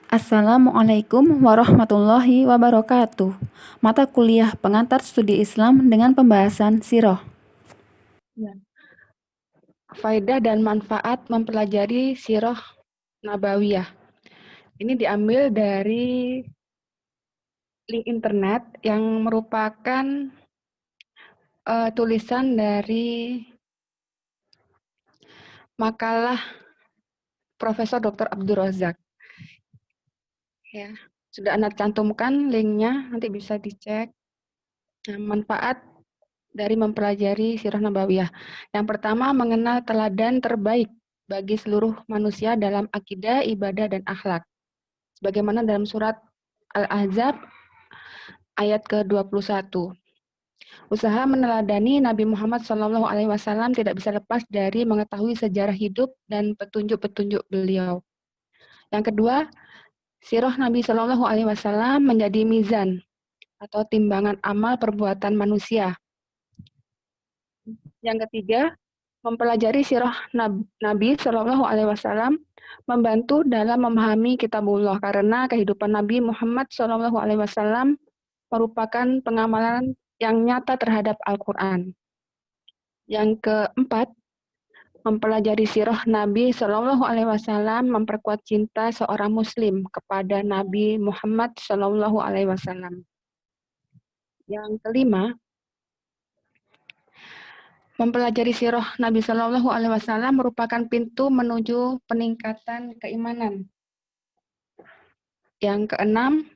Assalamualaikum warahmatullahi wabarakatuh. Mata kuliah pengantar studi Islam dengan pembahasan Sirah. Ya. Faedah dan manfaat mempelajari Sirah Nabawiyah. Ini diambil dari link internet yang merupakan tulisan dari makalah Profesor Dr. Abdul Razak. Ya, sudah Anda cantumkan linknya, nanti bisa dicek. Nah, manfaat dari mempelajari Sirah Nabawiyah. Yang pertama, mengenal teladan terbaik bagi seluruh manusia dalam akidah, ibadah, dan akhlak. Sebagaimana dalam surat Al-Ahzab ayat ke-21. Usaha meneladani Nabi Muhammad SAW tidak bisa lepas dari mengetahui sejarah hidup dan petunjuk-petunjuk beliau. Yang kedua, sirah Nabi SAW menjadi mizan atau timbangan amal perbuatan manusia. Yang ketiga, mempelajari sirah Nabi SAW membantu dalam memahami kitabullah karena kehidupan Nabi Muhammad SAW merupakan pengamalan yang nyata terhadap Al-Quran. Yang keempat, mempelajari sirah Nabi Shallallahu Alaihi Wasallam memperkuat cinta seorang Muslim kepada Nabi Muhammad Shallallahu Alaihi Wasallam. Yang kelima, mempelajari sirah Nabi Shallallahu Alaihi Wasallam merupakan pintu menuju peningkatan keimanan. Yang keenam,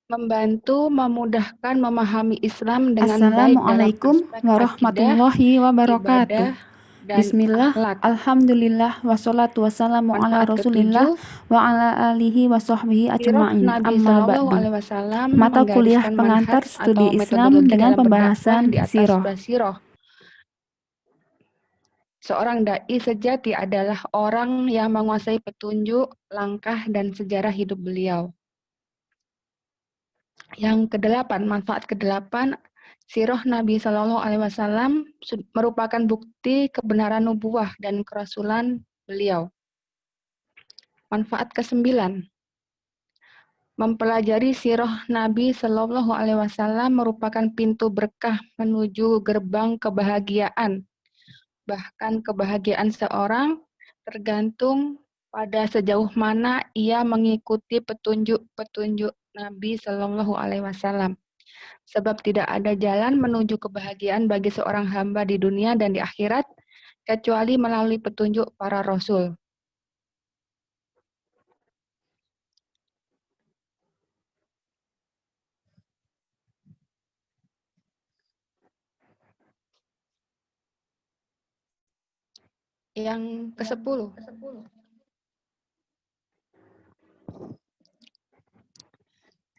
membantu memudahkan memahami Islam dengan baik dalam Assalamualaikum aspek akidah, warahmatullahi wabarakatuh. ibadah, dan Bismillah, akhlak. alhamdulillah, wassalatu wassalamu ala Manfaat rasulillah ketujuh, wa ala alihi wa sahbihi sirah ajma'in, Nabi amma Shallallahu ba'du. Alaihi Wasallam Mata kuliah menggariskan manhaj pengantar atau studi Islam metodologi dengan dalam berdakwah pembahasan di atas Sirah. basiroh. Seorang dai sejati adalah orang yang menguasai petunjuk, langkah, dan sejarah hidup beliau. Yang kedelapan, manfaat kedelapan, sirah Nabi Shallallahu Alaihi Wasallam merupakan bukti kebenaran nubuah dan kerasulan beliau. Manfaat kesembilan, mempelajari sirah Nabi Shallallahu Alaihi Wasallam merupakan pintu berkah menuju gerbang kebahagiaan. Bahkan kebahagiaan seorang tergantung pada sejauh mana ia mengikuti petunjuk-petunjuk Nabi Shallallahu Alaihi Wasallam. Sebab tidak ada jalan menuju kebahagiaan bagi seorang hamba di dunia dan di akhirat kecuali melalui petunjuk para rasul. Yang ke-10,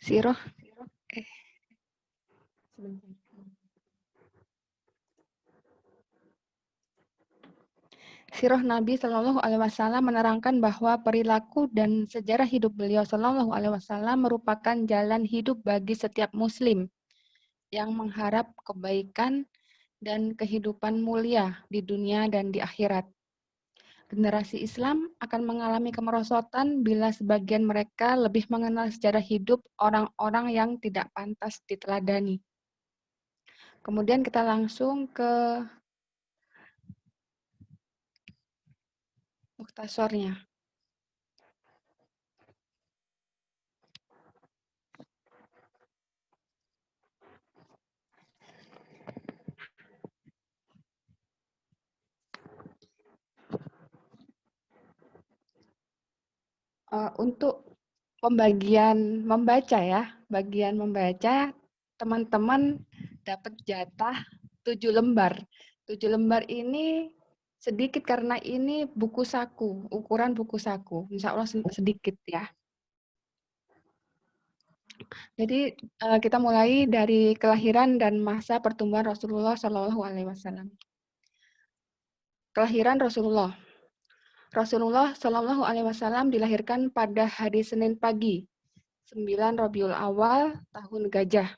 sirah Sirah Nabi Shallallahu Alaihi Wasallam menerangkan bahwa perilaku dan sejarah hidup beliau Shallallahu Alaihi Wasallam merupakan jalan hidup bagi setiap Muslim yang mengharap kebaikan dan kehidupan mulia di dunia dan di akhirat. Generasi Islam akan mengalami kemerosotan bila sebagian mereka lebih mengenal sejarah hidup orang-orang yang tidak pantas diteladani. Kemudian kita langsung ke mukhtasornya. Untuk pembagian membaca ya, bagian membaca, teman-teman dapat jatah 7 lembar. 7 lembar ini sedikit karena ini buku saku, ukuran buku saku. Insya Allah sedikit ya. Jadi kita mulai dari kelahiran dan masa pertumbuhan Rasulullah Shallallahu Alaihi Wasallam. Kelahiran Rasulullah. Rasulullah Shallallahu Alaihi Wasallam dilahirkan pada hari Senin pagi, 9 Rabiul Awal, tahun Gajah.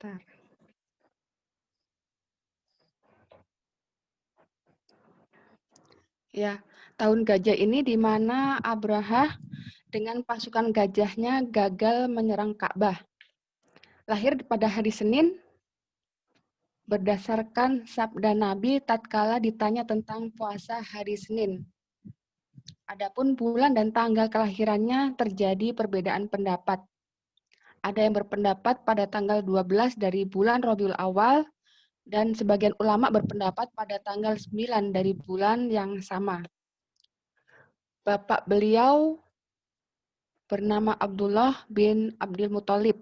Bentar. Ya, tahun gajah ini di mana Abraha dengan pasukan gajahnya gagal menyerang Ka'bah. Lahir pada hari Senin berdasarkan sabda Nabi tatkala ditanya tentang puasa hari Senin. Adapun bulan dan tanggal kelahirannya terjadi perbedaan pendapat. Ada yang berpendapat pada tanggal 12 dari bulan Rabiul Awal dan sebagian ulama berpendapat pada tanggal 9 dari bulan yang sama. Bapak beliau bernama Abdullah bin Abdul Muthalib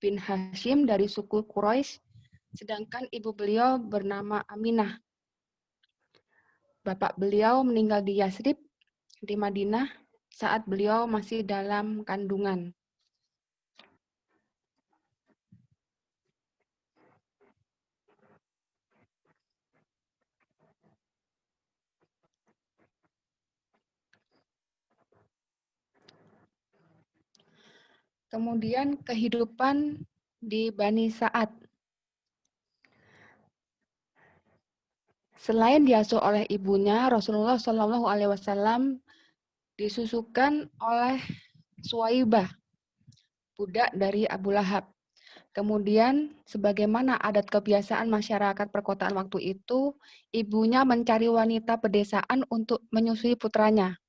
bin Hashim dari suku Quraisy, sedangkan ibu beliau bernama Aminah. Bapak beliau meninggal di Yasrib, di Madinah, saat beliau masih dalam kandungan. Kemudian kehidupan di Bani Sa'ad. Selain diasuh oleh ibunya, Rasulullah Shallallahu Alaihi Wasallam disusukan oleh Suwaibah, budak dari Abu Lahab. Kemudian, sebagaimana adat kebiasaan masyarakat perkotaan waktu itu, ibunya mencari wanita pedesaan untuk menyusui putranya.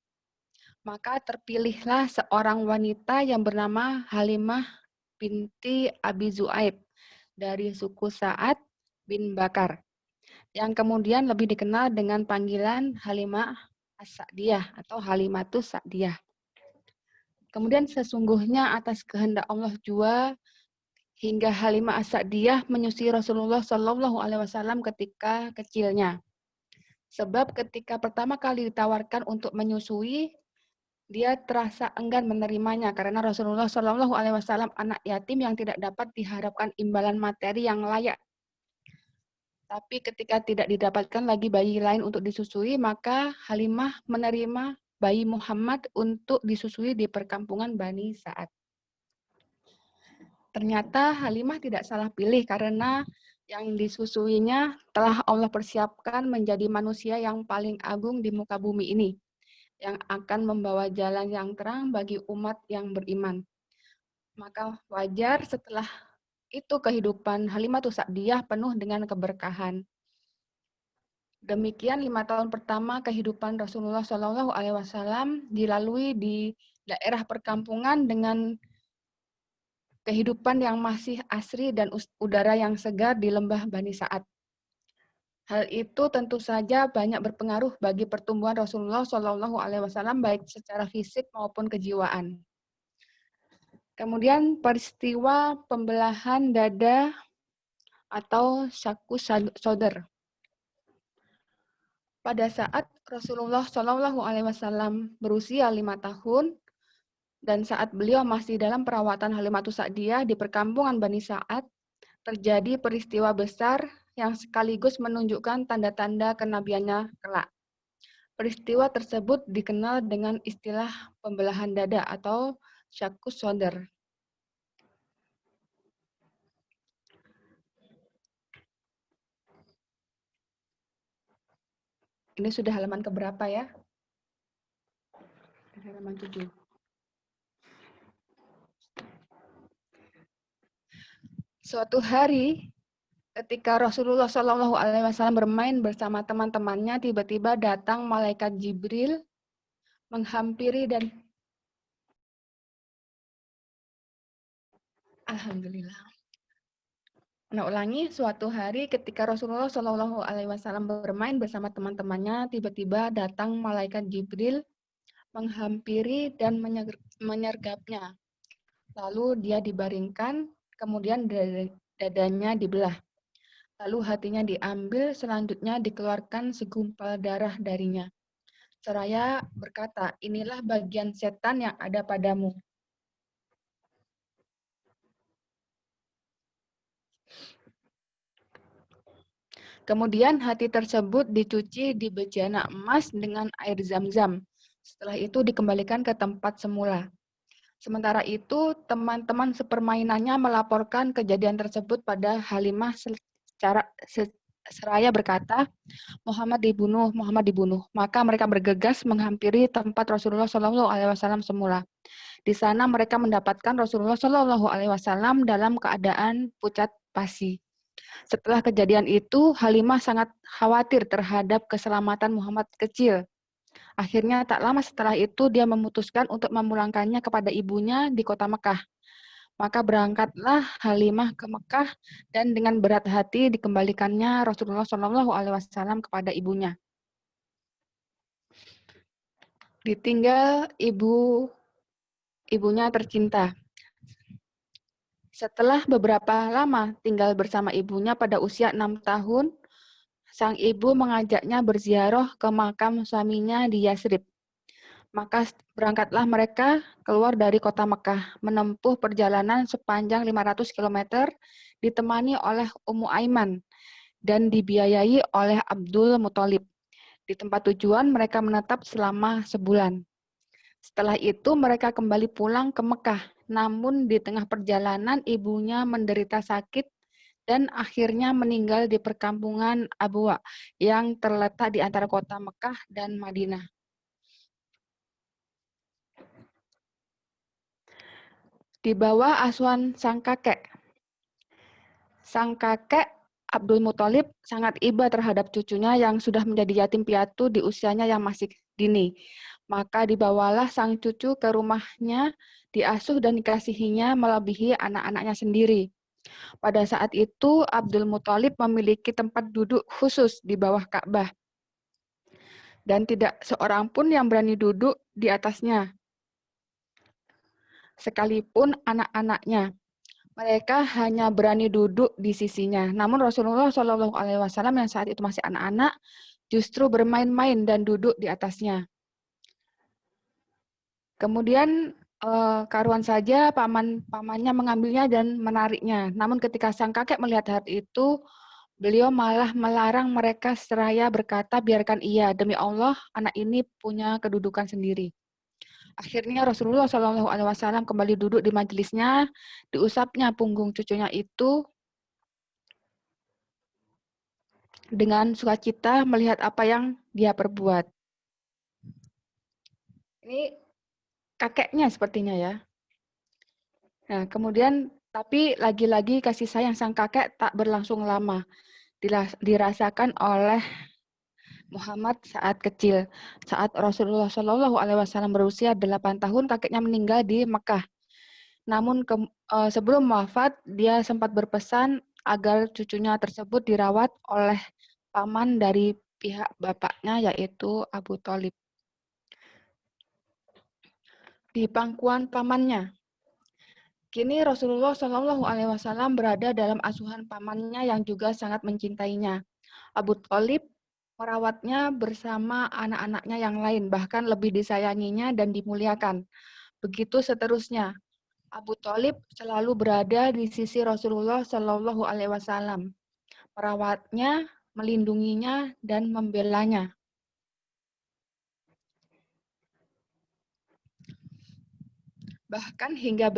Maka terpilihlah seorang wanita yang bernama Halimah binti Abi Zu'aib dari suku Sa'ad bin Bakar, yang kemudian lebih dikenal dengan panggilan Halimah As-Sa'diyah atau Halimatus Sa'diyah. Kemudian sesungguhnya atas kehendak Allah jua hingga Halimah As-Sa'diyah menyusui Rasulullah Shallallahu Alaihi Wasallam ketika kecilnya. Sebab ketika pertama kali ditawarkan untuk menyusui, dia terasa enggan menerimanya karena Rasulullah Shallallahu Alaihi Wasallam anak yatim yang tidak dapat diharapkan imbalan materi yang layak. Tapi ketika tidak didapatkan lagi bayi lain untuk disusui, maka Halimah menerima bayi Muhammad untuk disusui di perkampungan Bani Sa'ad. Ternyata Halimah tidak salah pilih karena yang disusuinya telah Allah persiapkan menjadi manusia yang paling agung di muka bumi ini, yang akan membawa jalan yang terang bagi umat yang beriman. Maka wajar setelah itu kehidupan Halimatus Sa'diyah penuh dengan keberkahan. Demikian 5 tahun pertama kehidupan Rasulullah Shallallahu Alaihi Wasallam dilalui di daerah perkampungan dengan kehidupan yang masih asri dan udara yang segar di lembah Bani Sa'ad. Hal itu tentu saja banyak berpengaruh bagi pertumbuhan Rasulullah Shallallahu Alaihi Wasallam baik secara fisik maupun kejiwaan. Kemudian peristiwa pembelahan dada atau syaku sodar. Pada saat Rasulullah Shallallahu Alaihi Wasallam berusia 5 tahun dan saat beliau masih dalam perawatan Halimatus Sa'diyah di perkampungan Bani Sa'ad, terjadi peristiwa besar yang sekaligus menunjukkan tanda-tanda kenabiannya kelak. Peristiwa tersebut dikenal dengan istilah pembelahan dada atau syakus sodar. Ini sudah halaman keberapa ya? Halaman 7. Suatu hari, ketika Rasulullah Shallallahu Alaihi Wasallam bermain bersama teman-temannya, tiba-tiba datang malaikat Jibril menghampiri dan Alhamdulillah. Nah, ulangi, suatu hari ketika Rasulullah Shallallahu Alaihi Wasallam bermain bersama teman-temannya, tiba-tiba datang malaikat Jibril menghampiri dan menyergapnya. Lalu dia dibaringkan, kemudian dadanya dibelah. Lalu hatinya diambil, selanjutnya dikeluarkan segumpal darah darinya. Seraya berkata, inilah bagian setan yang ada padamu. Kemudian hati tersebut dicuci di bejana emas dengan air zam-zam. Setelah itu dikembalikan ke tempat semula. Sementara itu, teman-teman sepermainannya melaporkan kejadian tersebut pada Halimah secara seraya berkata, Muhammad dibunuh, Muhammad dibunuh. Maka mereka bergegas menghampiri tempat Rasulullah Shallallahu Alaihi Wasallam semula. Di sana mereka mendapatkan Rasulullah Shallallahu Alaihi Wasallam dalam keadaan pucat pasi. Setelah kejadian itu, Halimah sangat khawatir terhadap keselamatan Muhammad kecil. Akhirnya tak lama setelah itu dia memutuskan untuk memulangkannya kepada ibunya di kota Mekah. Maka berangkatlah Halimah ke Mekah dan dengan berat hati dikembalikannya Rasulullah Shallallahu Alaihi Wasallam kepada ibunya. Ditinggal ibunya tercinta. Setelah beberapa lama tinggal bersama ibunya pada usia 6 tahun, sang ibu mengajaknya berziarah ke makam suaminya di Yasrib. Maka berangkatlah mereka keluar dari kota Mekah, menempuh perjalanan sepanjang 500 km, ditemani oleh Ummu Aiman, dan dibiayai oleh Abdul Muthalib. Di tempat tujuan mereka menetap selama sebulan. Setelah itu mereka kembali pulang ke Mekah, namun di tengah perjalanan ibunya menderita sakit dan akhirnya meninggal di perkampungan Abwa yang terletak di antara kota Mekah dan Madinah. Di bawah asuhan sang kakek Abdul Muthalib sangat iba terhadap cucunya yang sudah menjadi yatim piatu di usianya yang masih dini. Maka dibawalah sang cucu ke rumahnya, diasuh dan dikasihinya melebihi anak-anaknya sendiri. Pada saat itu, Abdul Muthalib memiliki tempat duduk khusus di bawah Ka'bah. Dan tidak seorang pun yang berani duduk di atasnya, sekalipun anak-anaknya. Mereka hanya berani duduk di sisinya. Namun Rasulullah Shallallahu Alaihi Wasallam yang saat itu masih anak-anak justru bermain-main dan duduk di atasnya. Kemudian karuan saja pamannya mengambilnya dan menariknya. Namun ketika sang kakek melihat hal itu, beliau malah melarang mereka seraya berkata, biarkan ia, demi Allah anak ini punya kedudukan sendiri. Akhirnya Rasulullah Shallallahu Alaihi Wasallam kembali duduk di majelisnya, diusapnya punggung cucunya itu dengan sukacita melihat apa yang dia perbuat. Ini kakeknya sepertinya ya. Nah, kemudian tapi lagi-lagi kasih sayang sang kakek tak berlangsung lama. Dirasakan oleh Muhammad saat kecil. Saat Rasulullah Shallallahu Alaihi Wasallam berusia 8 tahun, kakeknya meninggal di Mekah. Namun sebelum wafat, dia sempat berpesan agar cucunya tersebut dirawat oleh paman dari pihak bapaknya, yaitu Abu Thalib. Di pangkuan pamannya, kini Rasulullah Shallallahu Alaihi Wasallam berada dalam asuhan pamannya yang juga sangat mencintainya. Abu Thalib merawatnya bersama anak-anaknya yang lain, bahkan lebih disayanginya dan dimuliakan. Begitu seterusnya. Abu Thalib selalu berada di sisi Rasulullah Shallallahu Alaihi Wasallam, merawatnya, melindunginya, dan membelanya. Bahkan hingga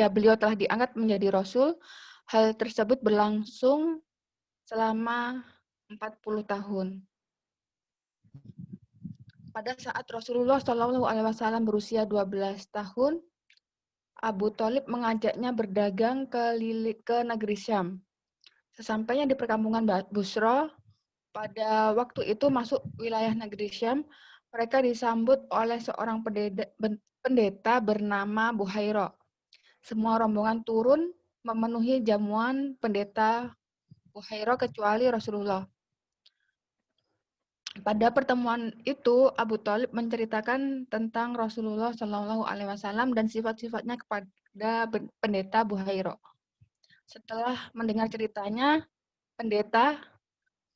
beliau telah diangkat menjadi Rasul, hal tersebut berlangsung selama 40 tahun. Pada saat Rasulullah Shallallahu Alaihi Wasallam berusia 12 tahun, Abu Thalib mengajaknya berdagang ke negeri Syam. Sesampainya di perkampungan Busra, pada waktu itu masuk wilayah negeri Syam, mereka disambut oleh seorang pendeta bernama Buhairo. Semua rombongan turun memenuhi jamuan pendeta Buhairo kecuali Rasulullah. Pada pertemuan itu, Abu Thalib menceritakan tentang Rasulullah Shallallahu Alaihi Wasallam dan sifat-sifatnya kepada pendeta Buhairo. Setelah mendengar ceritanya, pendeta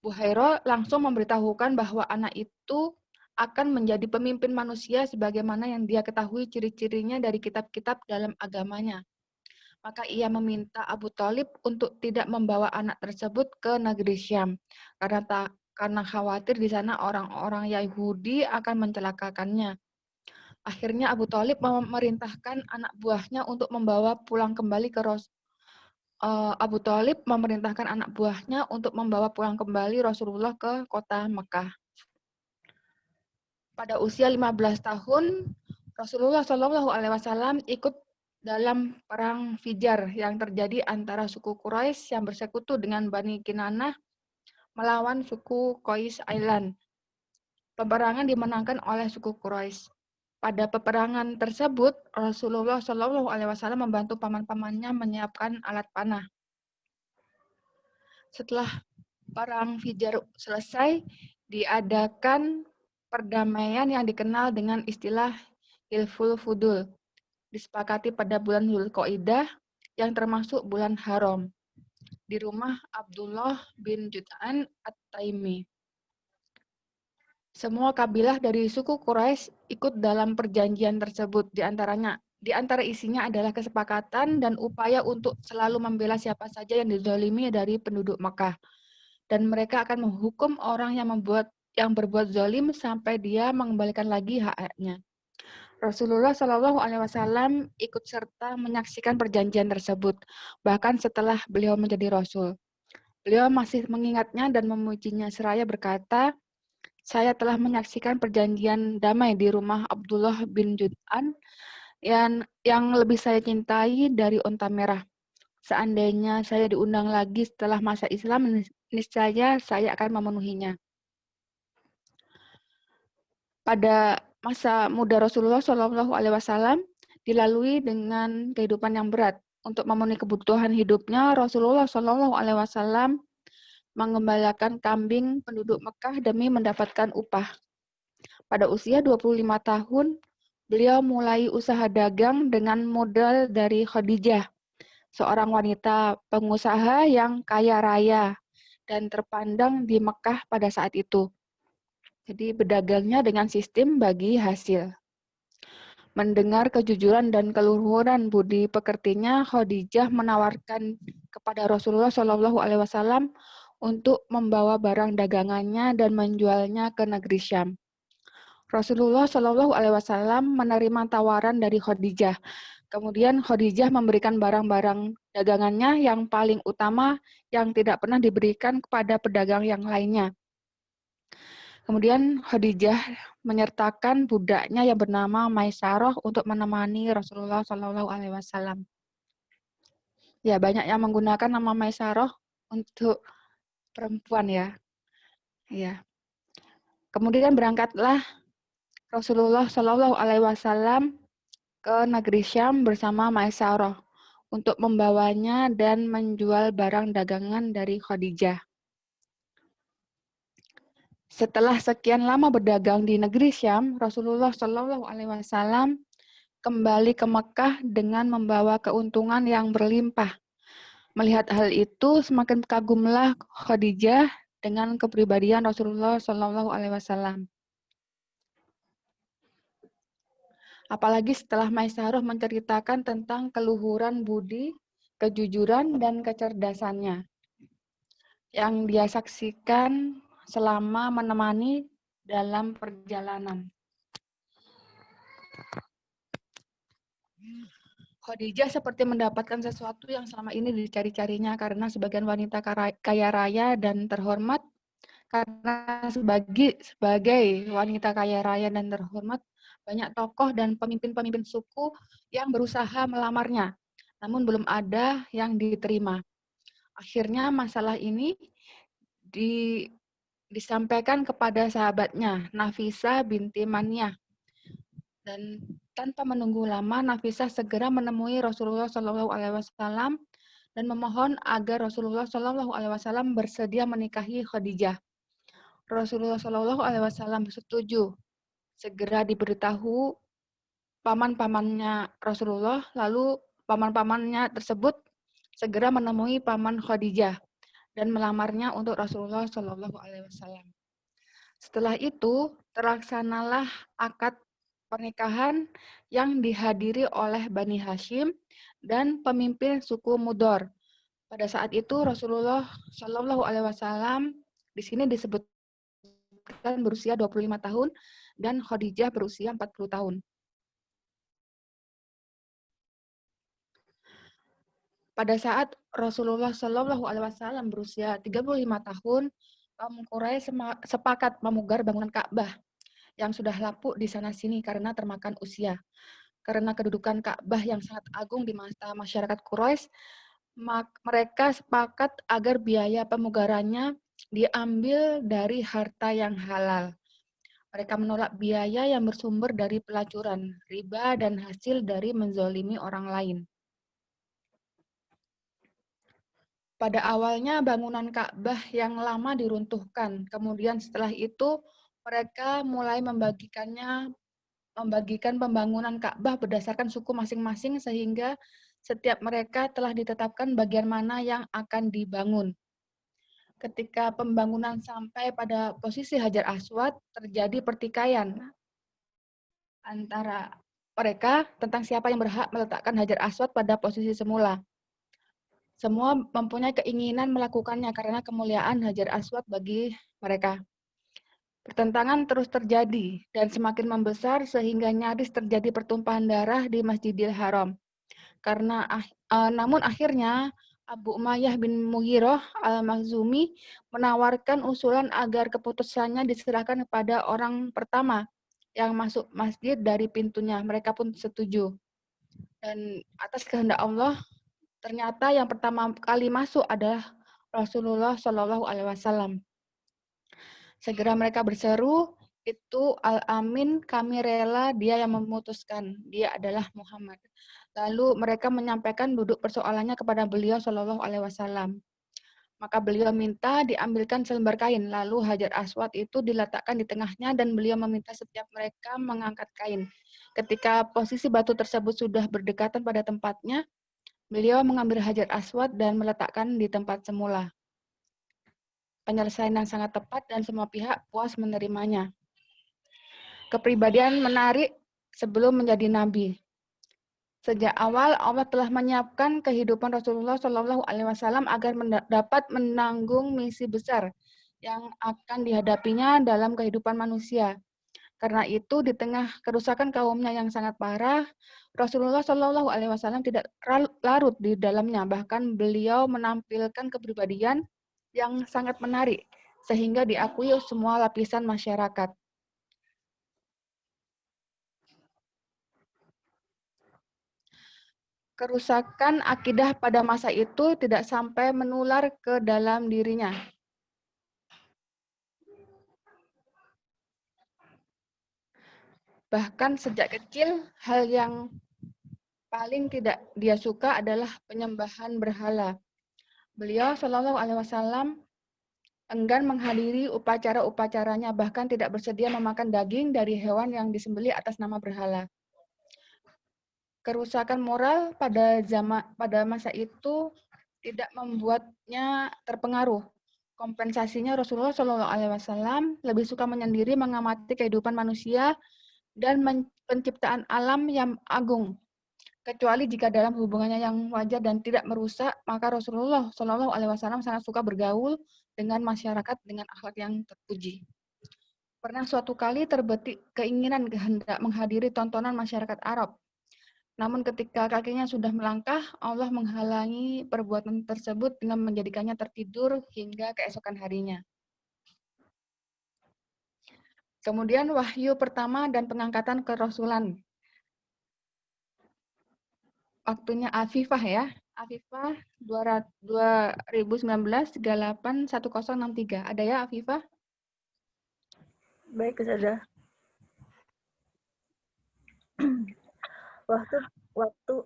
Buhairo langsung memberitahukan bahwa anak itu akan menjadi pemimpin manusia sebagaimana yang dia ketahui ciri-cirinya dari kitab-kitab dalam agamanya. Maka ia meminta Abu Thalib untuk tidak membawa anak tersebut ke negeri Syam karena khawatir di sana orang-orang Yahudi akan mencelakakannya. Akhirnya Abu Thalib memerintahkan anak buahnya untuk membawa pulang kembali ke Abu Thalib memerintahkan anak buahnya untuk membawa pulang kembali Rasulullah ke kota Mekah. Pada usia 15 tahun, Rasulullah Shallallahu Alaihi Wasallam ikut dalam perang Fijar yang terjadi antara suku Quraisy yang bersekutu dengan Bani Kinanah melawan suku Qais Island. Peperangan dimenangkan oleh suku Quraisy. Pada peperangan tersebut, Rasulullah Shallallahu Alaihi Wasallam membantu paman-pamannya menyiapkan alat panah. Setelah perang Fijar selesai, diadakan perdamaian yang dikenal dengan istilah Hilful Fudul. Disepakati pada bulan Dzulqa'dah yang termasuk bulan haram di rumah Abdullah bin Jud'an At-Taimi. Semua kabilah dari suku Quraisy ikut dalam perjanjian tersebut. Di antara isinya adalah kesepakatan dan upaya untuk selalu membela siapa saja yang dizalimi dari penduduk Makkah. Dan mereka akan menghukum orang yang berbuat zalim sampai dia mengembalikan lagi hak-haknya. Rasulullah Shallallahu Alaihi Wasallam ikut serta menyaksikan perjanjian tersebut, bahkan setelah beliau menjadi Rasul. Beliau masih mengingatnya dan memujinya seraya berkata, saya telah menyaksikan perjanjian damai di rumah Abdullah bin Jud'an yang lebih saya cintai dari unta merah. Seandainya saya diundang lagi setelah masa Islam, niscaya saya akan memenuhinya. Pada masa muda Rasulullah Shallallahu Alaihi Wasallam dilalui dengan kehidupan yang berat. Untuk memenuhi kebutuhan hidupnya, Rasulullah Shallallahu Alaihi Wasallam mengembalakan kambing penduduk Mekah demi mendapatkan upah. Pada usia 25 tahun, beliau mulai usaha dagang dengan modal dari Khadijah, seorang wanita pengusaha yang kaya raya dan terpandang di Mekah pada saat itu. Jadi berdagangnya dengan sistem bagi hasil. Mendengar kejujuran dan keluhuran budi pekertinya, Khadijah menawarkan kepada Rasulullah Shallallahu Alaihi Wasallam untuk membawa barang dagangannya dan menjualnya ke negeri Syam. Rasulullah Shallallahu Alaihi Wasallam menerima tawaran dari Khadijah. Kemudian Khadijah memberikan barang-barang dagangannya yang paling utama yang tidak pernah diberikan kepada pedagang yang lainnya. Kemudian Khadijah menyertakan budaknya yang bernama Maisarah untuk menemani Rasulullah Shallallahu Alaihi Wasallam. Ya, banyak yang menggunakan nama Maisarah untuk perempuan ya. Ya. Kemudian berangkatlah Rasulullah Shallallahu Alaihi Wasallam ke negeri Syam bersama Maisarah untuk membawanya dan menjual barang dagangan dari Khadijah. Setelah sekian lama berdagang di negeri Syam, Rasulullah Shallallahu Alaihi Wasallam kembali ke Mekah dengan membawa keuntungan yang berlimpah. Melihat hal itu, semakin kagumlah Khadijah dengan kepribadian Rasulullah Shallallahu Alaihi Wasallam. Apalagi setelah Maisarah menceritakan tentang keluhuran budi, kejujuran, dan kecerdasannya yang dia saksikan selama menemani dalam perjalanan. Khadijah seperti mendapatkan sesuatu yang selama ini dicari-carinya karena sebagian wanita kaya raya dan terhormat, karena sebagai wanita kaya raya dan terhormat, banyak tokoh dan pemimpin-pemimpin suku yang berusaha melamarnya, namun belum ada yang diterima. Akhirnya masalah ini disampaikan kepada sahabatnya, Nafisah binti Maniyah. Dan tanpa menunggu lama, Nafisah segera menemui Rasulullah Shallallahu Alaihi Wasallam dan memohon agar Rasulullah Shallallahu Alaihi Wasallam bersedia menikahi Khadijah. Rasulullah Shallallahu Alaihi Wasallam setuju. Segera diberitahu paman-pamannya Rasulullah, lalu paman-pamannya tersebut segera menemui paman Khadijah dan melamarnya untuk Rasulullah Shallallahu Alaihi Wasallam. Setelah itu terlaksanalah akad pernikahan yang dihadiri oleh Bani Hashim dan pemimpin suku Mudor. Pada saat itu Rasulullah Shallallahu Alaihi Wasallam di sini disebutkan berusia 25 tahun dan Khadijah berusia 40 tahun. Pada saat Rasulullah Shallallahu Alaihi Wasallam berusia 35 tahun, kaum Quraisy sepakat memugar bangunan Ka'bah yang sudah lapuk di sana-sini karena termakan usia. Karena kedudukan Ka'bah yang sangat agung di mata masyarakat Quraisy, mereka sepakat agar biaya pemugarannya diambil dari harta yang halal. Mereka menolak biaya yang bersumber dari pelacuran, riba, dan hasil dari menzolimi orang lain. Pada awalnya bangunan Ka'bah yang lama diruntuhkan. Kemudian setelah itu mereka mulai membagikan pembangunan Ka'bah berdasarkan suku masing-masing sehingga setiap mereka telah ditetapkan bagian mana yang akan dibangun. Ketika pembangunan sampai pada posisi Hajar Aswad, terjadi pertikaian antara mereka tentang siapa yang berhak meletakkan Hajar Aswad pada posisi semula. Semua mempunyai keinginan melakukannya karena kemuliaan Hajar Aswad bagi mereka. Pertentangan terus terjadi dan semakin membesar sehingga nyaris terjadi pertumpahan darah di Masjidil Haram. Namun akhirnya Abu Umayyah bin Mughirah al-Makhzumi menawarkan usulan agar keputusannya diserahkan kepada orang pertama yang masuk masjid dari pintunya. Mereka pun setuju. Dan atas kehendak Allah, ternyata yang pertama kali masuk adalah Rasulullah Shallallahu Alaihi Wasallam. Segera mereka berseru, itu Al-Amin, kami rela, dia yang memutuskan, dia adalah Muhammad. Lalu mereka menyampaikan duduk persoalannya kepada beliau Shallallahu Alaihi Wasallam. Maka beliau minta diambilkan selembar kain, lalu Hajar Aswad itu diletakkan di tengahnya dan beliau meminta setiap mereka mengangkat kain. Ketika posisi batu tersebut sudah berdekatan pada tempatnya, beliau mengambil Hajar Aswad dan meletakkan di tempat semula. Penyelesaian yang sangat tepat dan semua pihak puas menerimanya. Kepribadian menarik sebelum menjadi nabi. Sejak awal Allah telah menyiapkan kehidupan Rasulullah Shallallahu Alaihi Wasallam agar dapat menanggung misi besar yang akan dihadapinya dalam kehidupan manusia. Karena itu, di tengah kerusakan kaumnya yang sangat parah, Rasulullah Shallallahu Alaihi Wasallam tidak larut di dalamnya. Bahkan beliau menampilkan kepribadian yang sangat menarik, sehingga diakui semua lapisan masyarakat. Kerusakan akidah pada masa itu tidak sampai menular ke dalam dirinya. Bahkan sejak kecil, hal yang paling tidak dia suka adalah penyembahan berhala. Beliau Shallallahu Alaihi Wasallam enggan menghadiri upacara-upacaranya, bahkan tidak bersedia memakan daging dari hewan yang disembelih atas nama berhala. Kerusakan moral pada masa itu tidak membuatnya terpengaruh. Kompensasinya Rasulullah Shallallahu Alaihi Wasallam lebih suka menyendiri mengamati kehidupan manusia dan penciptaan alam yang agung. Kecuali jika dalam hubungannya yang wajar dan tidak merusak, maka Rasulullah Shallallahu Alaihi Wasallam sangat suka bergaul dengan masyarakat dengan akhlak yang terpuji. Pernah suatu kali terbetik keinginan hendak menghadiri tontonan masyarakat Arab. Namun ketika kakinya sudah melangkah, Allah menghalangi perbuatan tersebut dengan menjadikannya tertidur hingga keesokan harinya. Kemudian wahyu pertama dan pengangkatan kerasulan. Waktunya Afifah ya. Afifah 2019-381063. Ada ya Afifah? Baik, Ustazah.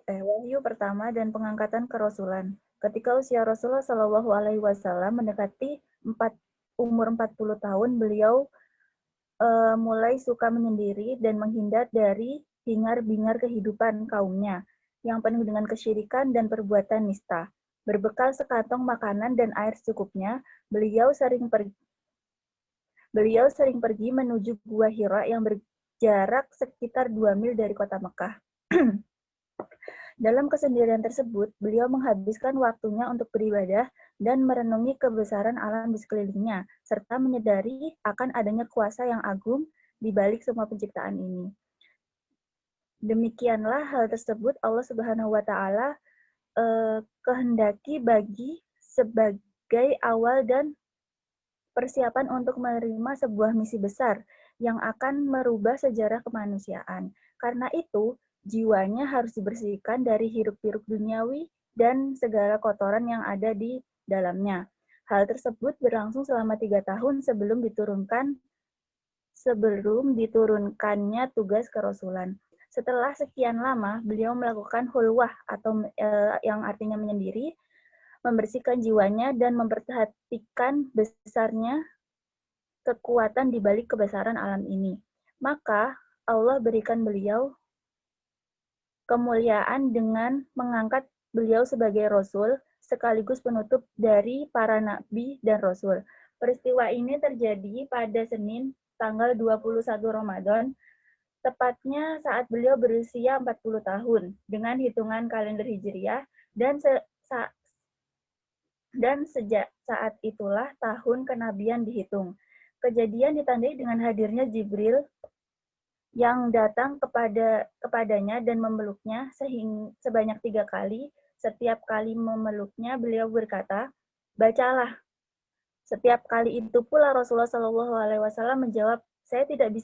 Wahyu pertama dan pengangkatan kerasulan. Ketika usia Rasulullah Shallallahu Alaihi Wasallam mendekati umur 40 tahun, beliau mulai suka menyendiri dan menghindar dari bingar-bingar kehidupan kaumnya yang penuh dengan kesyirikan dan perbuatan nista. Berbekal sekantong makanan dan air secukupnya, beliau sering pergi menuju Gua Hira yang berjarak sekitar 2 mil dari kota Mekah. Dalam kesendirian tersebut, beliau menghabiskan waktunya untuk beribadah dan merenungi kebesaran alam di sekelilingnya, serta menyadari akan adanya kuasa yang agung di balik semua penciptaan ini. Demikianlah hal tersebut Allah Subhanahu wa Ta'ala kehendaki bagi sebagai awal dan persiapan untuk menerima sebuah misi besar yang akan merubah sejarah kemanusiaan. Karena itu, jiwanya harus dibersihkan dari hiruk-pikuk duniawi dan segala kotoran yang ada di dalamnya. Hal tersebut berlangsung selama 3 tahun sebelum diturunkannya tugas kerasulan. Setelah sekian lama, beliau melakukan hulwah atau yang artinya menyendiri, membersihkan jiwanya dan memperhatikan besarnya kekuatan di balik kebesaran alam ini. Maka Allah berikan beliau kemuliaan dengan mengangkat beliau sebagai rasul sekaligus penutup dari para nabi dan rasul. Peristiwa ini terjadi pada Senin tanggal 21 Ramadan, tepatnya saat beliau berusia 40 tahun dengan hitungan kalender Hijriah dan sejak saat itulah tahun kenabian dihitung. Kejadian ditandai dengan hadirnya Jibril yang datang kepadanya dan memeluknya sebanyak 3 kali. Setiap kali memeluknya, beliau berkata, "Bacalah." Setiap kali itu pula Rasulullah SAW menjawab, "Saya tidak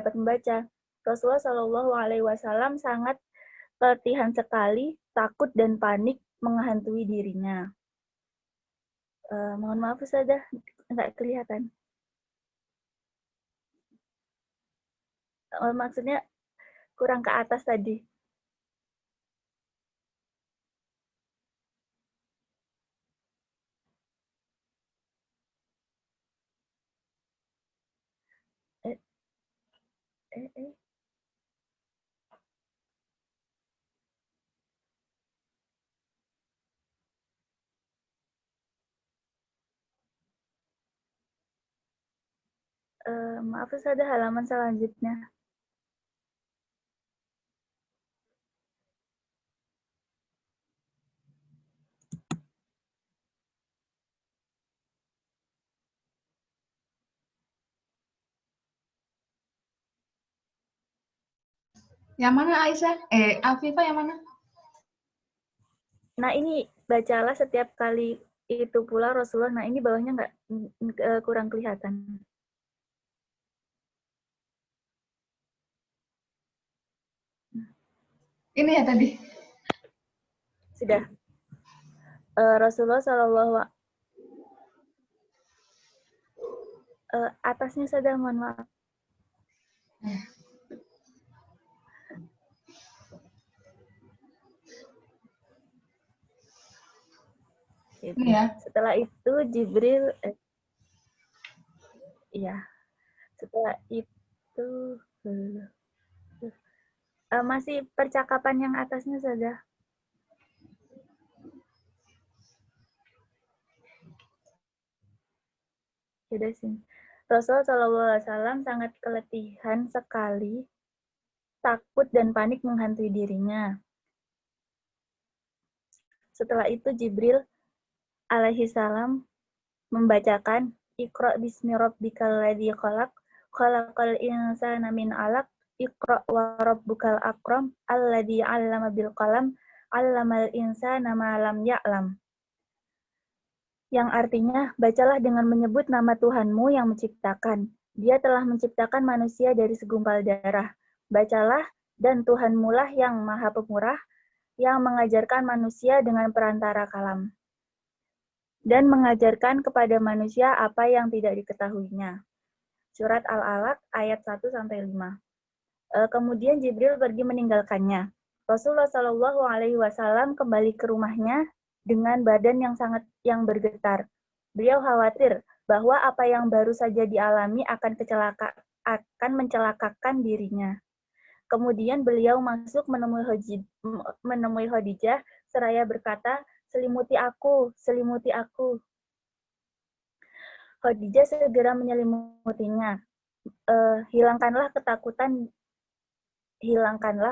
dapat membaca." Rasulullah SAW sangat keletihan sekali, takut dan panik menghantui dirinya. Mohon maaf Ustazah, nggak kelihatan. Maksudnya kurang ke atas tadi. Maaf Ustazah, halaman selanjutnya. Yang mana Aisyah? Afifah yang mana? Nah ini bacalah setiap kali itu pula Rasulullah. Nah ini bawahnya nggak kurang kelihatan. Ini ya tadi. Sudah. Rasulullah Shallallahu atasnya sudah, mohon maaf. Ini ya. Setelah itu Jibril, iya. Setelah itu masih percakapan yang atasnya sudah. Sudah sih. Rasulullah SAW sangat keletihan sekali, takut dan panik menghantui dirinya. Setelah itu Jibril alaihissalam membacakan Iqra bismi rabbikal ladzi khalaq, khalaqal insana min 'alaq, Iqra wa rabbukal akram, alladzi 'allama bil qalam, 'allamal insana ma lam ya'lam. Yang artinya, bacalah dengan menyebut nama Tuhanmu yang menciptakan. Dia telah menciptakan manusia dari segumpal darah. Bacalah, dan Tuhanmu lah yang maha pemurah, yang mengajarkan manusia dengan perantara kalam. Dan mengajarkan kepada manusia apa yang tidak diketahuinya. Surat Al-Alaq ayat 1-5. Kemudian Jibril pergi meninggalkannya. Rasulullah SAW kembali ke rumahnya dengan badan yang bergetar. Beliau khawatir bahwa apa yang baru saja dialami akan mencelakakan dirinya. Kemudian beliau masuk menemui Khadijah seraya berkata, "Selimuti aku, selimuti aku." Khadijah segera menyelimutinya. Hilangkanlah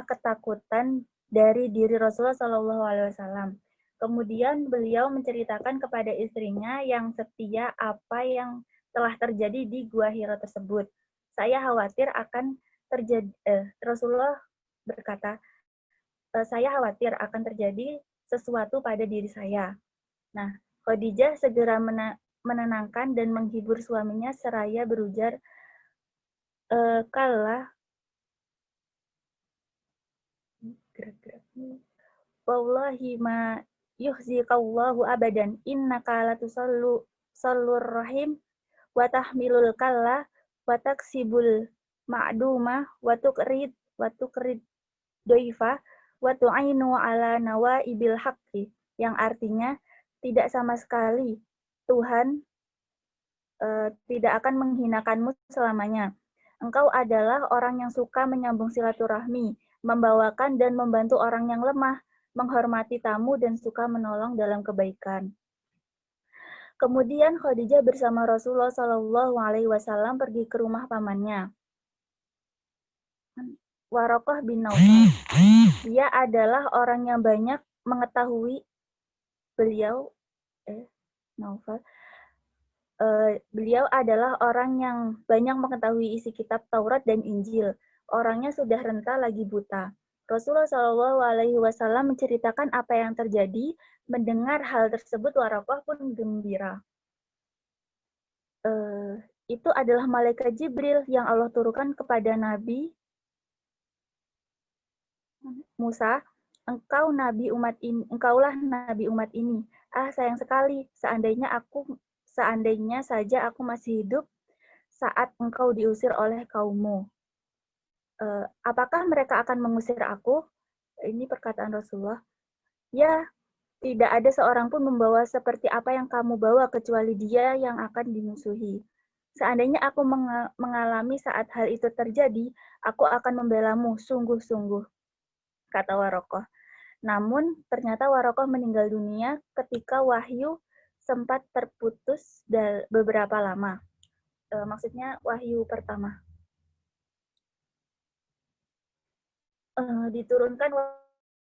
ketakutan dari diri Rasulullah SAW. Kemudian beliau menceritakan kepada istrinya yang setia apa yang telah terjadi di Gua Hira tersebut. Saya khawatir akan terjadi. Rasulullah berkata, saya khawatir akan terjadi sesuatu pada diri saya. Nah, Khadijah segera menenangkan dan menghibur suaminya seraya berujar, "Kala, wallahi ma yuhzikallahu abadan, innaka sallur rahim, wa tahmilul kalla, wa taksibul ma'duma, wa tukrid doifa, wa tu'ainu ala nawaibil haqqi." Yang artinya, tidak sama sekali Tuhan tidak akan menghinakanmu selamanya. Engkau adalah orang yang suka menyambung silaturahmi, membawakan dan membantu orang yang lemah, menghormati tamu, dan suka menolong dalam kebaikan. Kemudian Khadijah bersama Rasulullah Shallallahu Alaihi Wasallam pergi ke rumah pamannya, Waraqah bin Naufal. Dia adalah orang yang banyak mengetahui beliau adalah orang yang banyak mengetahui isi kitab Taurat dan Injil. Orangnya sudah renta lagi buta. Rasulullah Shallallahu Alaihi Wasallam menceritakan apa yang terjadi. Mendengar hal tersebut, Waraqah pun gembira. Itu adalah malaikat Jibril yang Allah turunkan kepada Nabi Musa. Engkaulah nabi umat ini. Ah, sayang sekali, seandainya saja aku masih hidup saat engkau diusir oleh kaummu. Apakah mereka akan mengusir aku? Ini perkataan Rasulullah. Ya, tidak ada seorang pun membawa seperti apa yang kamu bawa kecuali dia yang akan dimusuhi. Seandainya aku mengalami saat hal itu terjadi, aku akan membelamu sungguh-sungguh, kata Waraqah. Namun, ternyata Waraqah meninggal dunia ketika wahyu sempat terputus beberapa lama. Maksudnya wahyu pertama. Diturunkan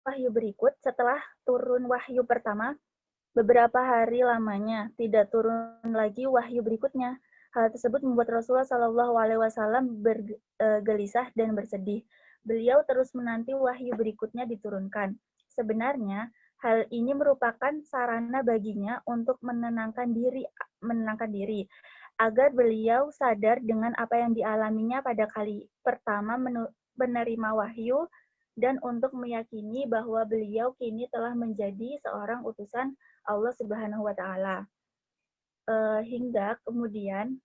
wahyu berikut setelah turun wahyu pertama, beberapa hari lamanya tidak turun lagi wahyu berikutnya. Hal tersebut membuat Rasulullah Shallallahu Alaihi Wasallam bergelisah dan bersedih. Beliau terus menanti wahyu berikutnya diturunkan. Sebenarnya, hal ini merupakan sarana baginya untuk menenangkan diri, agar beliau sadar dengan apa yang dialaminya pada kali pertama menerima wahyu, dan untuk meyakini bahwa beliau kini telah menjadi seorang utusan Allah Subhanahu wa Ta'ala. Hingga kemudian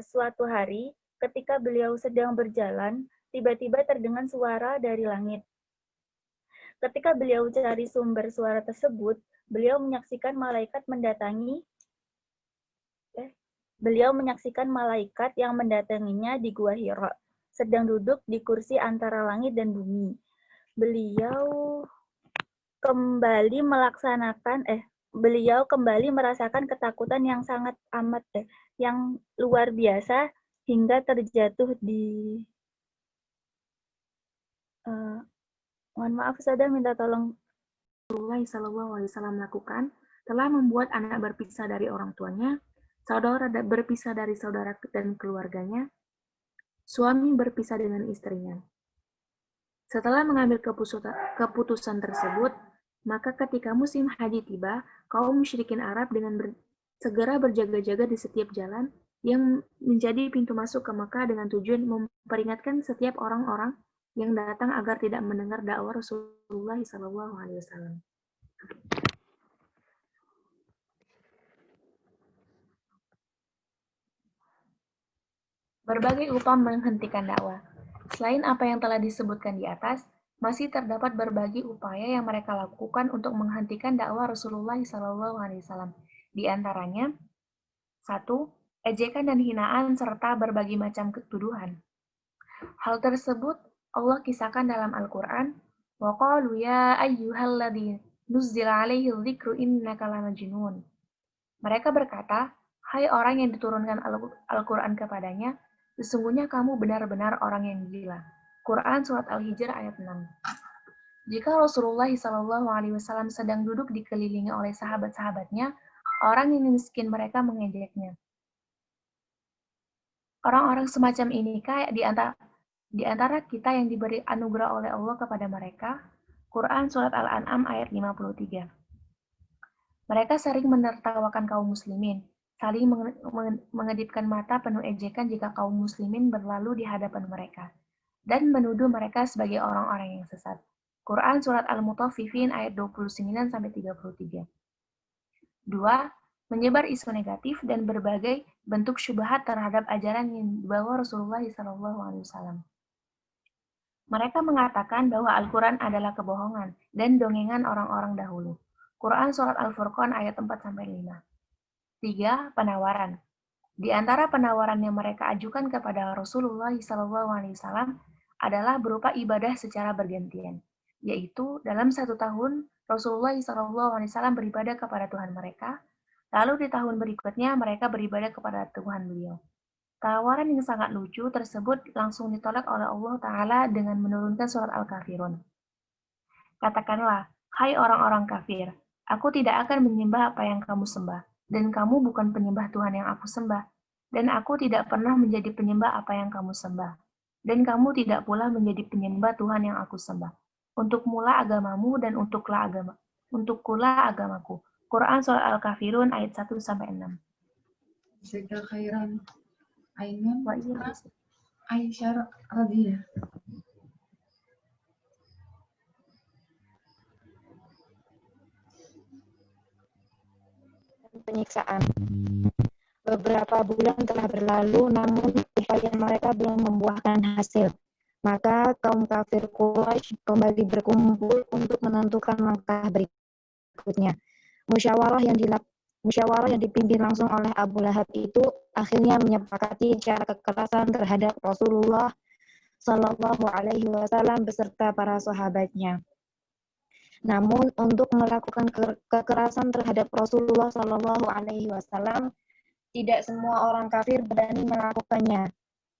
suatu hari ketika beliau sedang berjalan, tiba-tiba terdengar suara dari langit. Ketika beliau cari sumber suara tersebut, beliau menyaksikan malaikat yang mendatanginya di Gua Hira, sedang duduk di kursi antara langit dan bumi. Beliau kembali merasakan ketakutan yang sangat yang luar biasa hingga terjatuh di mohon maaf, saya minta tolong. Rasulullah SAW lakukan telah membuat anak berpisah dari orang tuanya, saudara berpisah dari saudara dan keluarganya, suami berpisah dengan istrinya. Setelah mengambil keputusan tersebut, maka ketika musim haji tiba, kaum musyrikin Arab dengan segera berjaga-jaga di setiap jalan yang menjadi pintu masuk ke Mekah dengan tujuan memperingatkan setiap orang-orang yang datang agar tidak mendengar dakwah Rasulullah SAW. Berbagai upaya menghentikan dakwah. Selain apa yang telah disebutkan di atas, masih terdapat berbagai upaya yang mereka lakukan untuk menghentikan dakwah Rasulullah SAW. Di antaranya, 1. Ejekan dan hinaan serta berbagai macam tuduhan. Hal tersebut Allah kisahkan dalam Al-Quran, وَقَالُوا يَا أَيُّهَا الَّذِي نُزِّلَ عَلَيْهِ الذِّكْرُ إِنَّكَ لَمَجْنُونَ. Mereka berkata, hai orang yang diturunkan Al-Quran kepadanya, sesungguhnya kamu benar-benar orang yang gila. Quran Surat Al-Hijr ayat 6. Jika Rasulullah SAW sedang duduk dikelilingi oleh sahabat-sahabatnya, orang yang miskin mereka mengejeknya. Orang-orang semacam ini kayak di antara kita yang diberi anugerah oleh Allah kepada mereka, Quran Surat Al-An'am ayat 53. Mereka sering menertawakan kaum muslimin, saling mengedipkan mata penuh ejekan jika kaum muslimin berlalu di hadapan mereka, dan menuduh mereka sebagai orang-orang yang sesat. Quran Surat Al-Mutaffifin ayat 29-33. 2. Menyebar isu negatif dan berbagai bentuk syubhat terhadap ajaran yang dibawa Rasulullah SAW. Mereka mengatakan bahwa Al-Quran adalah kebohongan dan dongengan orang-orang dahulu. Quran Surat Al-Furqan ayat 4-5. 3. Penawaran. Di antara penawaran yang mereka ajukan kepada Rasulullah SAW adalah berupa ibadah secara bergantian, yaitu dalam 1 tahun Rasulullah SAW beribadah kepada Tuhan mereka, lalu di tahun berikutnya mereka beribadah kepada Tuhan beliau. Tawaran yang sangat lucu tersebut langsung ditolak oleh Allah Ta'ala dengan menurunkan surat Al-Kafirun. Katakanlah, hai orang-orang kafir, aku tidak akan menyembah apa yang kamu sembah, dan kamu bukan penyembah Tuhan yang aku sembah, dan aku tidak pernah menjadi penyembah apa yang kamu sembah, dan kamu tidak pula menjadi penyembah Tuhan yang aku sembah. Untuk mula agamamu dan untuklah agamaku. Quran Surat Al-Kafirun ayat 1-6. Jazakallahu khairan. Ainun Wa iya. Aisyah radhiyallahu. Penyiksaan. Beberapa bulan telah berlalu, namun upaya mereka belum membuahkan hasil. Maka kaum kafir Quraisy kembali berkumpul untuk menentukan langkah berikutnya. Musyawarah yang dipimpin langsung oleh Abu Lahab itu akhirnya menyepakati cara kekerasan terhadap Rasulullah Shallallahu Alaihi Wasallam beserta para sahabatnya. Namun untuk melakukan kekerasan terhadap Rasulullah Shallallahu Alaihi Wasallam, tidak semua orang kafir berani melakukannya,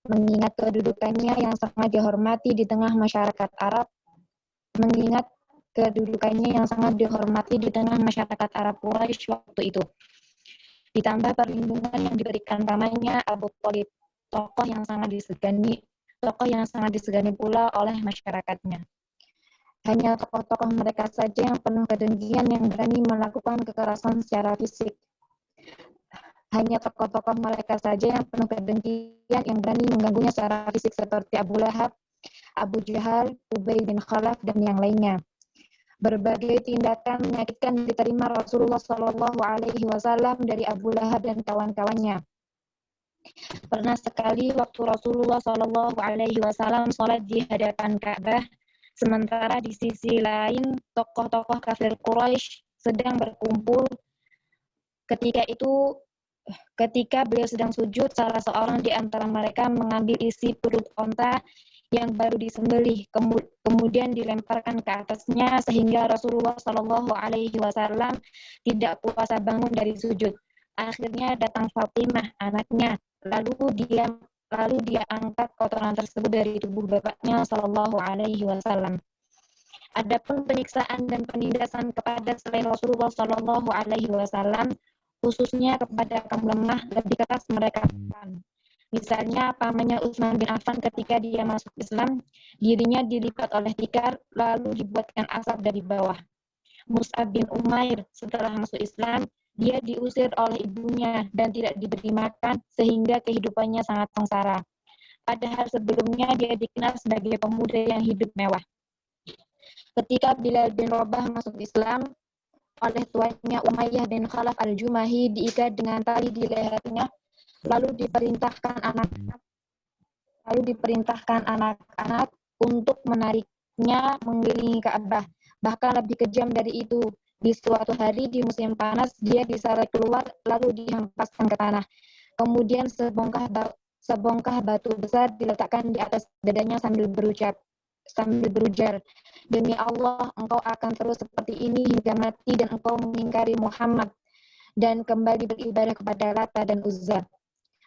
mengingat kedudukannya yang sangat dihormati di tengah masyarakat Arab, Quraisy waktu itu. Ditambah perlindungan yang diberikan pamannya Abu Thalib, tokoh yang sangat disegani pula oleh masyarakatnya. Hanya tokoh-tokoh mereka saja yang penuh kedengkian yang berani melakukan kekerasan secara fisik. Hanya tokoh-tokoh mereka saja yang penuh kedengkian yang berani mengganggunya secara fisik seperti Abu Lahab, Abu Jahal, Ubay bin Khalaf, dan yang lainnya. Berbagai tindakan menyakitkan diterima Rasulullah Shallallahu Alaihi Wasallam dari Abu Lahab dan kawan-kawannya. Pernah sekali waktu Rasulullah Shallallahu Alaihi Wasallam sholat di hadapan Ka'bah, sementara di sisi lain tokoh-tokoh kafir Quraisy sedang berkumpul. Ketika beliau sedang sujud, salah seorang di antara mereka mengambil isi perut onta yang baru disembelih, kemudian dilemparkan ke atasnya sehingga Rasulullah Shallallahu Alaihi Wasallam tidak kuasa bangun dari sujud. Akhirnya datang Fatimah, anaknya, lalu dia angkat kotoran tersebut dari tubuh bapaknya Shallallahu Alaihi Wasallam. Adapun penyiksaan dan penindasan kepada selain Rasulullah Shallallahu Alaihi Wasallam, khususnya kepada kaum lemah, lebih keras mereka lakukan. Misalnya, pamannya Utsman bin Affan ketika dia masuk Islam, dirinya dilipat oleh tikar, lalu dibuatkan asap dari bawah. Mus'ab bin Umair setelah masuk Islam, dia diusir oleh ibunya dan tidak diberi makan sehingga kehidupannya sangat sengsara. Padahal sebelumnya dia dikenal sebagai pemuda yang hidup mewah. Ketika Bilal bin Rabah masuk Islam, oleh tuannya Umayyah bin Khalaf al-Jumahi diikat dengan tali di lehernya, lalu diperintahkan anak-anak untuk menariknya mengelilingi Ka'bah. Bahkan lebih kejam dari itu, di suatu hari di musim panas dia disarai keluar lalu dihempaskan ke tanah. Kemudian sebongkah batu besar diletakkan di atas dadanya sambil berujar, demi Allah, engkau akan terus seperti ini hingga mati dan engkau mengingkari Muhammad dan kembali beribadah kepada Lata dan Uzza.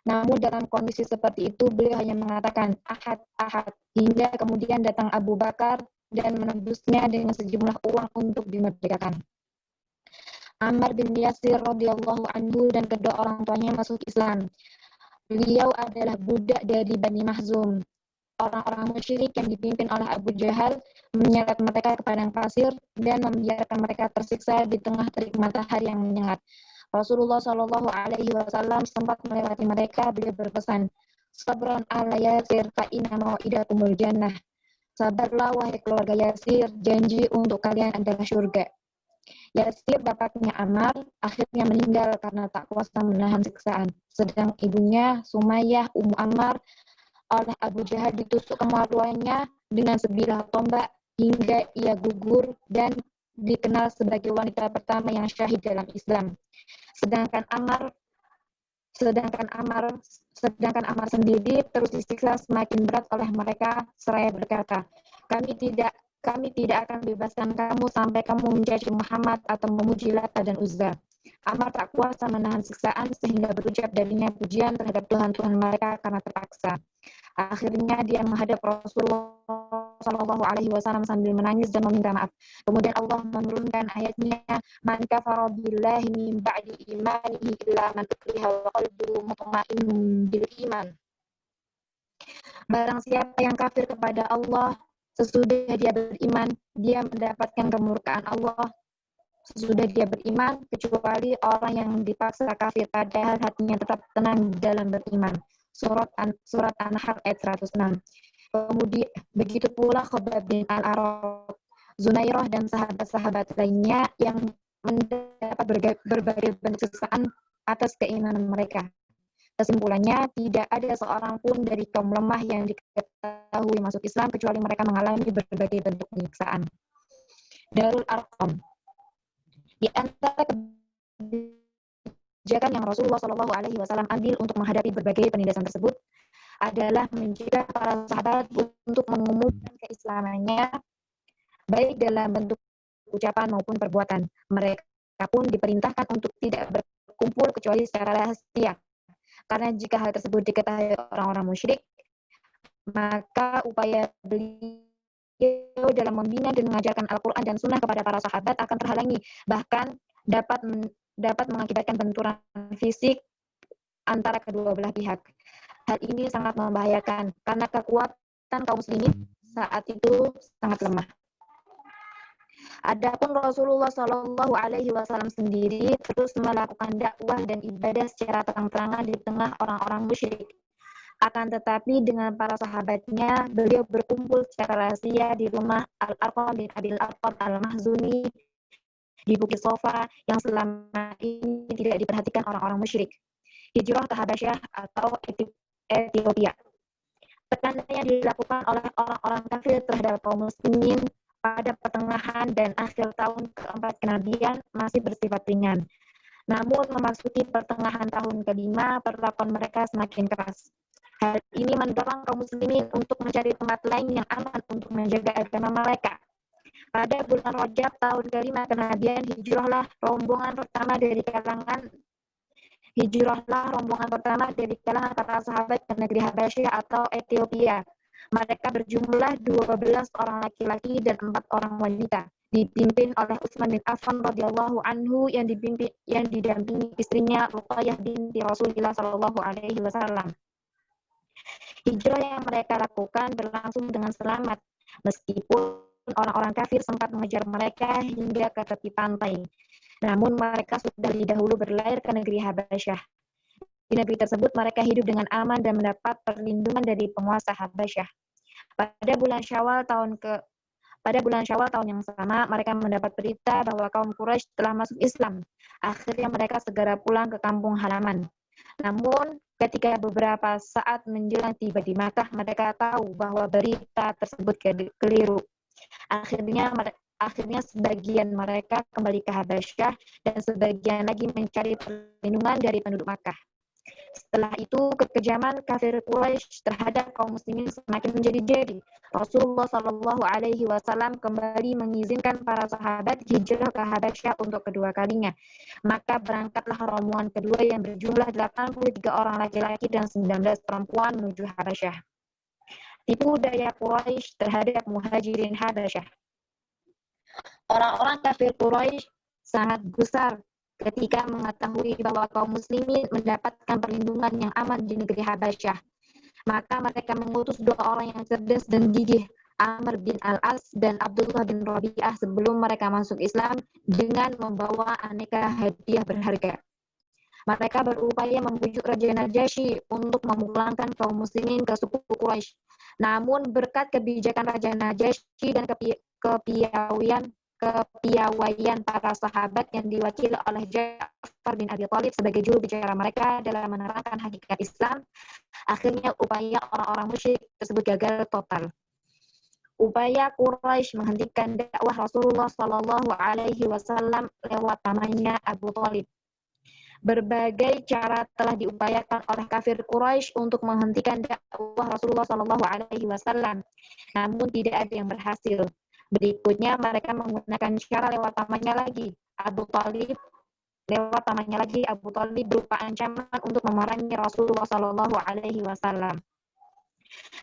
Namun dalam kondisi seperti itu, beliau hanya mengatakan ahad, hingga kemudian datang Abu Bakar dan menebusnya dengan sejumlah uang untuk dimerdekakan. Ammar bin Yasir radhiyallahu anhu dan kedua orang tuanya masuk Islam. Beliau adalah budak dari Bani Mahzum. orang-orang musyrik yang dipimpin oleh Abu Jahal menyeret mereka ke padang pasir dan membiarkan mereka tersiksa di tengah terik matahari yang menyengat. Rasulullah Shallallahu Alaihi Wasallam sempat melewati mereka. Beliau berpesan, "Sabran ala Yasir fa inna mau'idakumul jannah." Sabarlah wahai keluarga Yasir, janji untuk kalian adalah surga. Yasir bapaknya Ammar akhirnya meninggal karena tak kuasa menahan siksaan. Sedang ibunya Sumayyah Ummu Ammar oleh Abu Jahal ditusuk kemaluannya dengan sebilah tombak hingga ia gugur dan dikenal sebagai wanita pertama yang syahid dalam Islam. Sedangkan Ammar sendiri terus disiksa semakin berat oleh mereka seraya berkata, kami tidak akan bebaskan kamu sampai kamu mencaci Muhammad atau memuji Lata dan Uzza. Ammar tak kuasa menahan siksaan sehingga berucap darinya pujian terhadap Tuhan-Tuhan mereka karena terpaksa. Akhirnya dia menghadap Rasulullah Shallallahu Alaihi Wasallam sambil menangis dan meminta maaf. Kemudian Allah menurunkan ayatnya, "Man kafara billahi min ba'di imanihi illa man ukriha wa qalbuhu mutma'innun bil iman." Barang siapa yang kafir kepada Allah sesudah dia beriman, dia mendapatkan kemurkaan Allah sesudah dia beriman, kecuali orang yang dipaksa kafir padahal hatinya tetap tenang dalam beriman. Surat An-Nahl ayat 106. Kemudian begitu pula Khabbab bin Al-Arat, Zunairah dan sahabat-sahabat lainnya yang mendapat berbagai bentuk siksaan atas keimanan mereka. Kesimpulannya, tidak ada seorang pun dari kaum lemah yang diketahui masuk Islam kecuali mereka mengalami berbagai bentuk penyiksaan. Darul Arqam. Di antara kebijakan yang Rasulullah Shallallahu Alaihi Wasallam ambil untuk menghadapi berbagai penindasan tersebut adalah mencegah para sahabat untuk mengumumkan keislamannya baik dalam bentuk ucapan maupun perbuatan. Mereka pun diperintahkan untuk tidak berkumpul kecuali secara rahasia. Karena jika hal tersebut diketahui orang-orang musyrik, maka upaya beliau dalam membina dan mengajarkan Al-Quran dan Sunnah kepada para sahabat akan terhalangi, bahkan dapat mengakibatkan benturan fisik antara kedua belah pihak. Hal ini sangat membahayakan karena kekuatan kaum muslimin saat itu sangat lemah. Adapun Rasulullah Shallallahu Alaihi Wasallam sendiri terus melakukan dakwah dan ibadah secara terang-terangan di tengah orang-orang musyrik. Akan tetapi dengan para sahabatnya, beliau berkumpul secara rahasia di rumah Al-Arqam bin Abil Arqam Al-Mahzuni di Bukit Sofa yang selama ini tidak diperhatikan orang-orang musyrik. Hijrah ke Habasyah atau Ethiopia. Tekanan yang dilakukan oleh orang-orang kafir terhadap kaum muslimin pada pertengahan dan akhir tahun keempat kenabian masih bersifat ringan. Namun memasuki pertengahan tahun kelima, perlakuan mereka semakin keras. Hal ini mendorong kaum muslimin untuk mencari tempat lain yang aman untuk menjaga agama mereka. Pada bulan Rajab tahun kelima kenabian, hijrahlah rombongan pertama dari kalangan para sahabat ke negeri Habasyah atau Ethiopia. Mereka berjumlah 12 orang laki-laki dan 4 orang wanita, dipimpin oleh Utsman bin Affan radhiyallahu anhu yang didampingi istrinya Ruqayyah binti Rasulullah sallallahu alaihi wasallam. Hijrah yang mereka lakukan berlangsung dengan selamat, meskipun orang-orang kafir sempat mengejar mereka hingga ke tepi pantai. Namun mereka sudah lebih dahulu berlayar ke negeri Habasyah. Di negeri tersebut mereka hidup dengan aman dan mendapat perlindungan dari penguasa Habasyah. Pada bulan Syawal tahun yang sama, mereka mendapat berita bahwa kaum Quraisy telah masuk Islam. Akhirnya mereka segera pulang ke kampung halaman. Namun, ketika beberapa saat menjelang tiba di Makkah, mereka tahu bahwa berita tersebut keliru. Akhirnya sebagian mereka kembali ke Habasyah dan sebagian lagi mencari perlindungan dari penduduk Makkah. Setelah itu, kekejaman kafir Quraisy terhadap kaum muslimin semakin menjadi-jadi. Rasulullah Shallallahu Alaihi Wasallam kembali mengizinkan para sahabat hijrah ke Habasyah untuk kedua kalinya. Maka berangkatlah rombongan kedua yang berjumlah 83 orang laki-laki dan 19 perempuan menuju Habasyah. Tipu daya Quraisy terhadap muhajirin Habasyah. Orang-orang kafir Quraisy sangat gusar ketika mengetahui bahwa kaum muslimin mendapatkan perlindungan yang aman di negeri Habasyah. Maka mereka mengutus 2 orang yang cerdas dan gigih, Amr bin Al-As dan Abdullah bin Rabi'ah, sebelum mereka masuk Islam dengan membawa aneka hadiah berharga. Mereka berupaya membujuk Raja Najasyi untuk memulangkan kaum muslimin ke suku Quraisy. Namun berkat kebijakan Raja Najasyi dan kepiawaian para sahabat yang diwakili oleh Ja'far bin Abi Thalib sebagai juru bicara mereka dalam menerangkan hakikat Islam, akhirnya upaya orang-orang musyrik tersebut gagal total. Upaya Quraisy menghentikan dakwah Rasulullah Shallallahu Alaihi Wasallam lewat pamannya Abu Thalib. Berbagai cara telah diupayakan oleh kafir Quraisy untuk menghentikan dakwah Rasulullah Shallallahu Alaihi Wasallam, namun tidak ada yang berhasil. Berikutnya mereka menggunakan cara lewat pamannya lagi, Abu Thalib. Lewat pamannya lagi, Abu Thalib berupa ancaman untuk memerangi Rasulullah Shallallahu Alaihi Wasallam.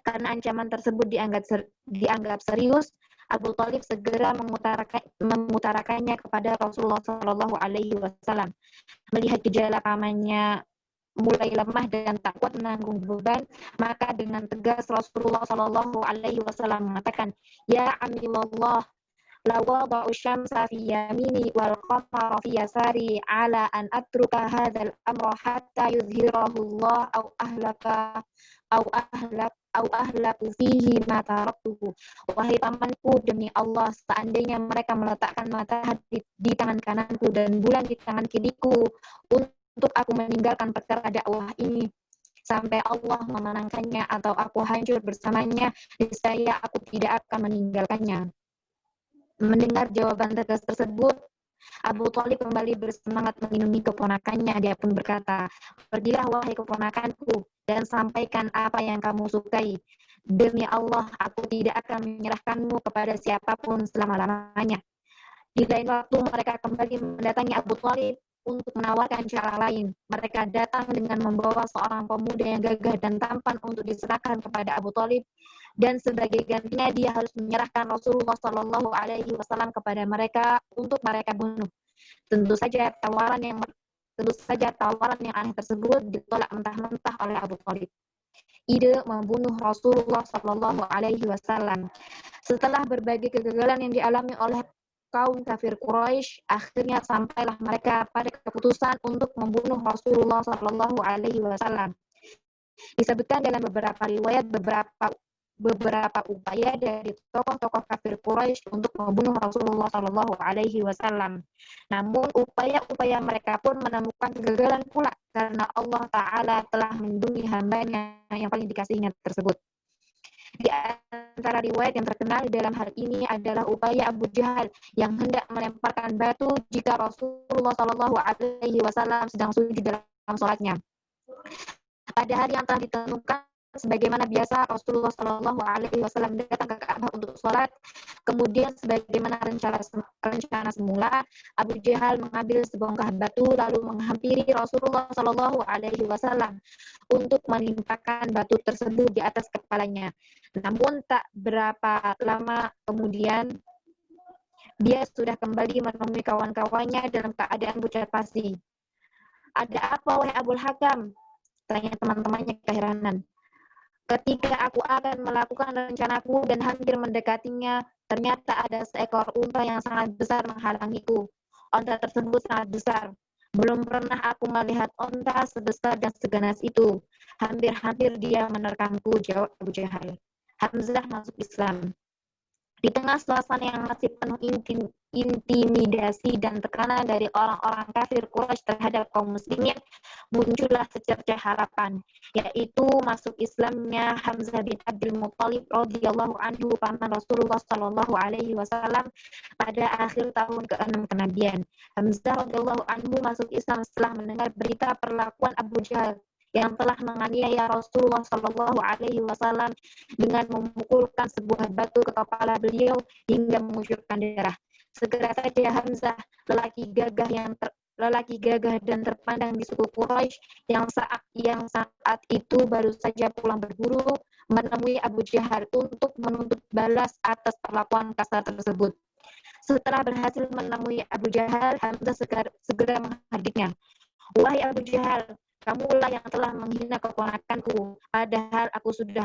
Karena ancaman tersebut dianggap serius, Abu Thalib segera mengutarakannya kepada Rasulullah Shallallahu Alaihi Wasallam. Melihat gejala pamannya mulai lemah dan tak kuat menanggung beban, maka dengan tegas Rasulullah Shallallahu Alaihi Wasallam mengatakan, Ya Amilullah, la wada'u syamsa fi yamini wal qamara fi yasari ala an atruka hadzal amra hatta yuzhirahu Allah au ahlaku fihi ma taraktuhu. Wahai pamanku, demi Allah, seandainya mereka meletakkan matahari di tangan kananku dan bulan di tangan kiriku untuk aku meninggalkan perkara dakwah ini sampai Allah memenangkannya atau aku hancur bersamanya, niscaya aku tidak akan meninggalkannya. Mendengar jawaban tegas tersebut, Abu Thalib kembali bersemangat melindungi keponakannya. Dia pun berkata, pergilah wahai keponakanku dan sampaikan apa yang kamu sukai. Demi Allah, aku tidak akan menyerahkanmu kepada siapapun selama-lamanya. Di lain waktu mereka kembali mendatangi Abu Thalib untuk menawarkan cara lain. Mereka datang dengan membawa seorang pemuda yang gagah dan tampan untuk diserahkan kepada Abu Thalib, dan sebagai gantinya dia harus menyerahkan Rasulullah Shallallahu Alaihi Wasallam kepada mereka untuk mereka bunuh. Tentu saja tawaran yang aneh tersebut ditolak mentah-mentah oleh Abu Thalib. Ide membunuh Rasulullah Shallallahu Alaihi Wasallam. Setelah berbagai kegagalan yang dialami oleh kaum kafir Quraisy, akhirnya sampailah mereka pada keputusan untuk membunuh Rasulullah Shallallahu Alaihi Wasallam. Disebutkan dalam beberapa riwayat beberapa upaya dari tokoh-tokoh kafir Quraisy untuk membunuh Rasulullah Shallallahu Alaihi Wasallam. Namun upaya-upaya mereka pun menemukan kegagalan pula karena Allah Taala telah melindungi hambanya yang paling dikasihinya tersebut. Di antara riwayat yang terkenal dalam hal ini adalah upaya Abu Jahal yang hendak melemparkan batu jika Rasulullah Shallallahu Alaihi Wasallam sedang sujud dalam sholatnya. Pada hari yang telah ditentukan, sebagaimana biasa Rasulullah Shallallahu Alaihi Wasallam datang ke Ka'bah untuk sholat. Kemudian, sebagaimana rencana semula, Abu Jahal mengambil sebongkah batu lalu menghampiri Rasulullah Shallallahu Alaihi Wasallam untuk menimpakan batu tersebut di atas kepalanya. Namun tak berapa lama kemudian dia sudah kembali menemui kawan-kawannya dalam keadaan pucat pasi. Ada apa wahai Abul Hakam? Tanya teman-temannya keheranan. Ketika aku akan melakukan rencanaku dan hampir mendekatinya, ternyata ada seekor unta yang sangat besar menghalangiku. Unta tersebut sangat besar. Belum pernah aku melihat unta sebesar dan seganas itu. Hampir-hampir dia menerkamku, jawab Abu Jahal. Hamzah masuk Islam. Di tengah suasana yang masih penuh intimidasi dan tekanan dari orang-orang kafir Quraisy terhadap kaum muslimin, muncullah secercah harapan, yaitu masuk Islamnya Hamzah bin Abdul Muthalib radhiyallahu anhu, paman Rasulullah Shallallahu Alaihi Wasallam pada akhir tahun ke-6 kenabian. Hamzah radhiyallahu anhu masuk Islam setelah mendengar berita perlakuan Abu Jahal yang telah menganiaya Rasulullah Shallallahu Alaihi Wasallam dengan memukulkan sebuah batu ke kepala beliau hingga mengucurkan darah. Segera saja Hamzah, lelaki gagah dan terpandang di suku Quraisy yang saat itu baru saja pulang berburu, menemui Abu Jahal untuk menuntut balas atas perlakuan kasar tersebut. Setelah berhasil menemui Abu Jahal, Hamzah segera menghadapnya. Wahai Abu Jahal, Kamulah yang telah menghina keponakanku, padahal aku sudah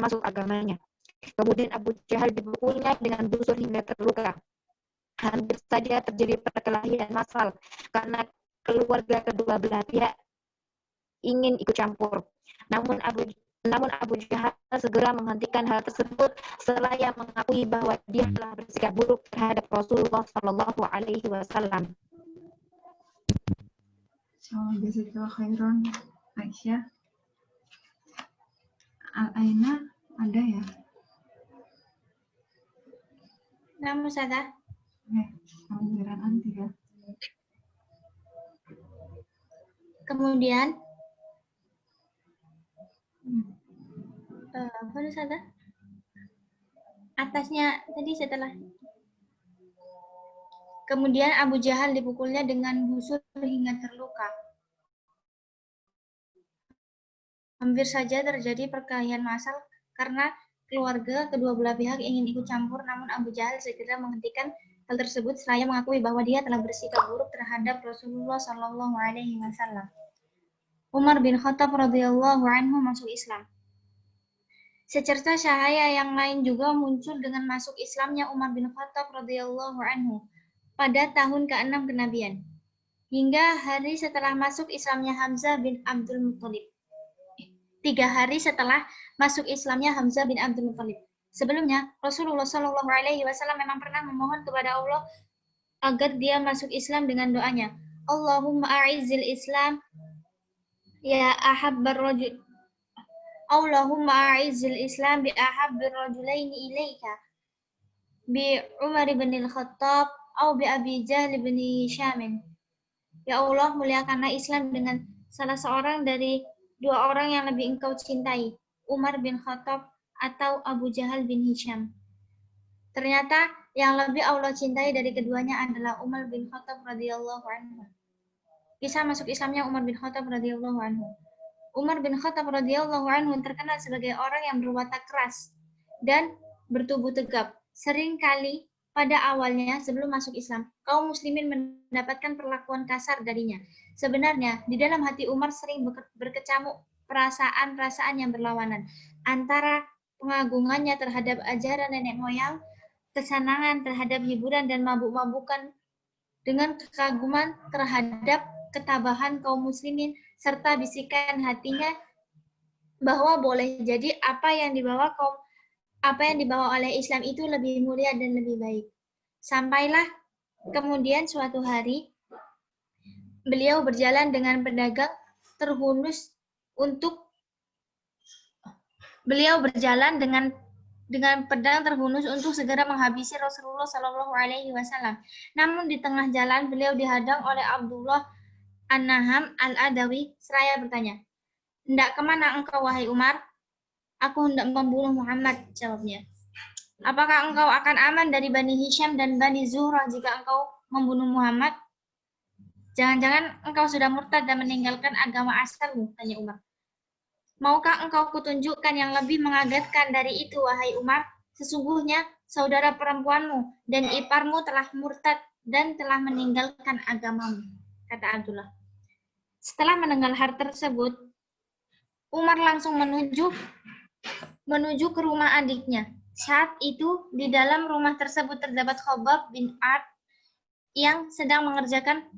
masuk agamanya. Kemudian Abu Jahal dipukulnya dengan busur hingga terluka. Hampir saja terjadi perkelahian massal karena keluarga kedua belah pihak ingin ikut campur. Namun Abu Jahal segera menghentikan hal tersebut seraya mengakui bahwa dia telah bersikap buruk terhadap Rasulullah Shallallahu Alaihi Wasallam. Insyaallah jazakallahu khairan. Aisyah. Al-Aina ada ya? Namun Ustazah, Al-Qur'an tidak. kemudian apa Ustazah? Atasnya tadi setelah kemudian Abu Jahal dipukulnya dengan busur hingga terluka. Hampir saja terjadi perkelahian massal karena keluarga kedua belah pihak ingin ikut campur, namun Abu Jahal segera menghentikan hal tersebut seraya mengakui bahwa dia telah bersikap buruk terhadap Rasulullah Shallallahu Alaihi Wasallam. Umar bin Khattab radhiyallahu anhu masuk Islam. Secerca cahaya yang lain juga muncul dengan masuk Islamnya Umar bin Khattab radhiyallahu anhu pada tahun ke-6 kenabian, hingga hari setelah masuk Islamnya Hamzah bin Abdul Muttalib. 3 hari setelah masuk Islamnya Hamzah bin Abdul Muttalib. Sebelumnya, Rasulullah Shallallahu Alaihi Wasallam memang pernah memohon kepada Allah agar dia masuk Islam dengan doanya, Allahumma a'izzil Islam ya ahabbar rajul. Allahumma a'izzil Islam bi ahabbir rajulaini ilaika bi Umar bin Al-Khattab atau bi Abi Jahl bin Hisham. Ya Allah, muliakanlah Islam dengan salah seorang dari 2 orang yang lebih engkau cintai, Umar bin Khattab atau Abu Jahal bin Hisham. Ternyata yang lebih Allah cintai dari keduanya adalah Umar bin Khattab radhiyallahu anhu. Kisah masuk Islamnya Umar bin Khattab radhiyallahu anhu. Umar bin Khattab radhiyallahu anhu terkenal sebagai orang yang berwatak keras dan bertubuh tegap. Seringkali pada awalnya sebelum masuk Islam, kaum muslimin mendapatkan perlakuan kasar darinya. Sebenarnya, di dalam hati Umar sering berkecamuk perasaan-perasaan yang berlawanan antara pengagungannya terhadap ajaran nenek moyang, kesenangan terhadap hiburan dan mabuk-mabukan, dengan kekaguman terhadap ketabahan kaum muslimin, serta bisikan hatinya bahwa boleh jadi apa yang dibawa oleh Islam itu lebih mulia dan lebih baik. Sampailah kemudian suatu hari beliau berjalan dengan pedang terhunus untuk segera menghabisi Rasulullah Shallallahu Alaihi Wasallam. Namun di tengah jalan beliau dihadang oleh Abdullah An-Naham Al-Adawi seraya bertanya, "Hendak kemana engkau, wahai Umar?" "Aku hendak membunuh Muhammad," jawabnya. "Apakah engkau akan aman dari Bani Hisham dan Bani Zuhrah jika engkau membunuh Muhammad? Jangan-jangan engkau sudah murtad dan meninggalkan agama asalmu," tanya Umar. "Maukah engkau kutunjukkan yang lebih mengagetkan dari itu, wahai Umar? Sesungguhnya saudara perempuanmu dan iparmu telah murtad dan telah meninggalkan agamamu," kata Abdullah. Setelah mendengar hal tersebut, Umar langsung menuju ke rumah adiknya. Saat itu di dalam rumah tersebut terdapat Khabbab bin Ard yang sedang mengajarkan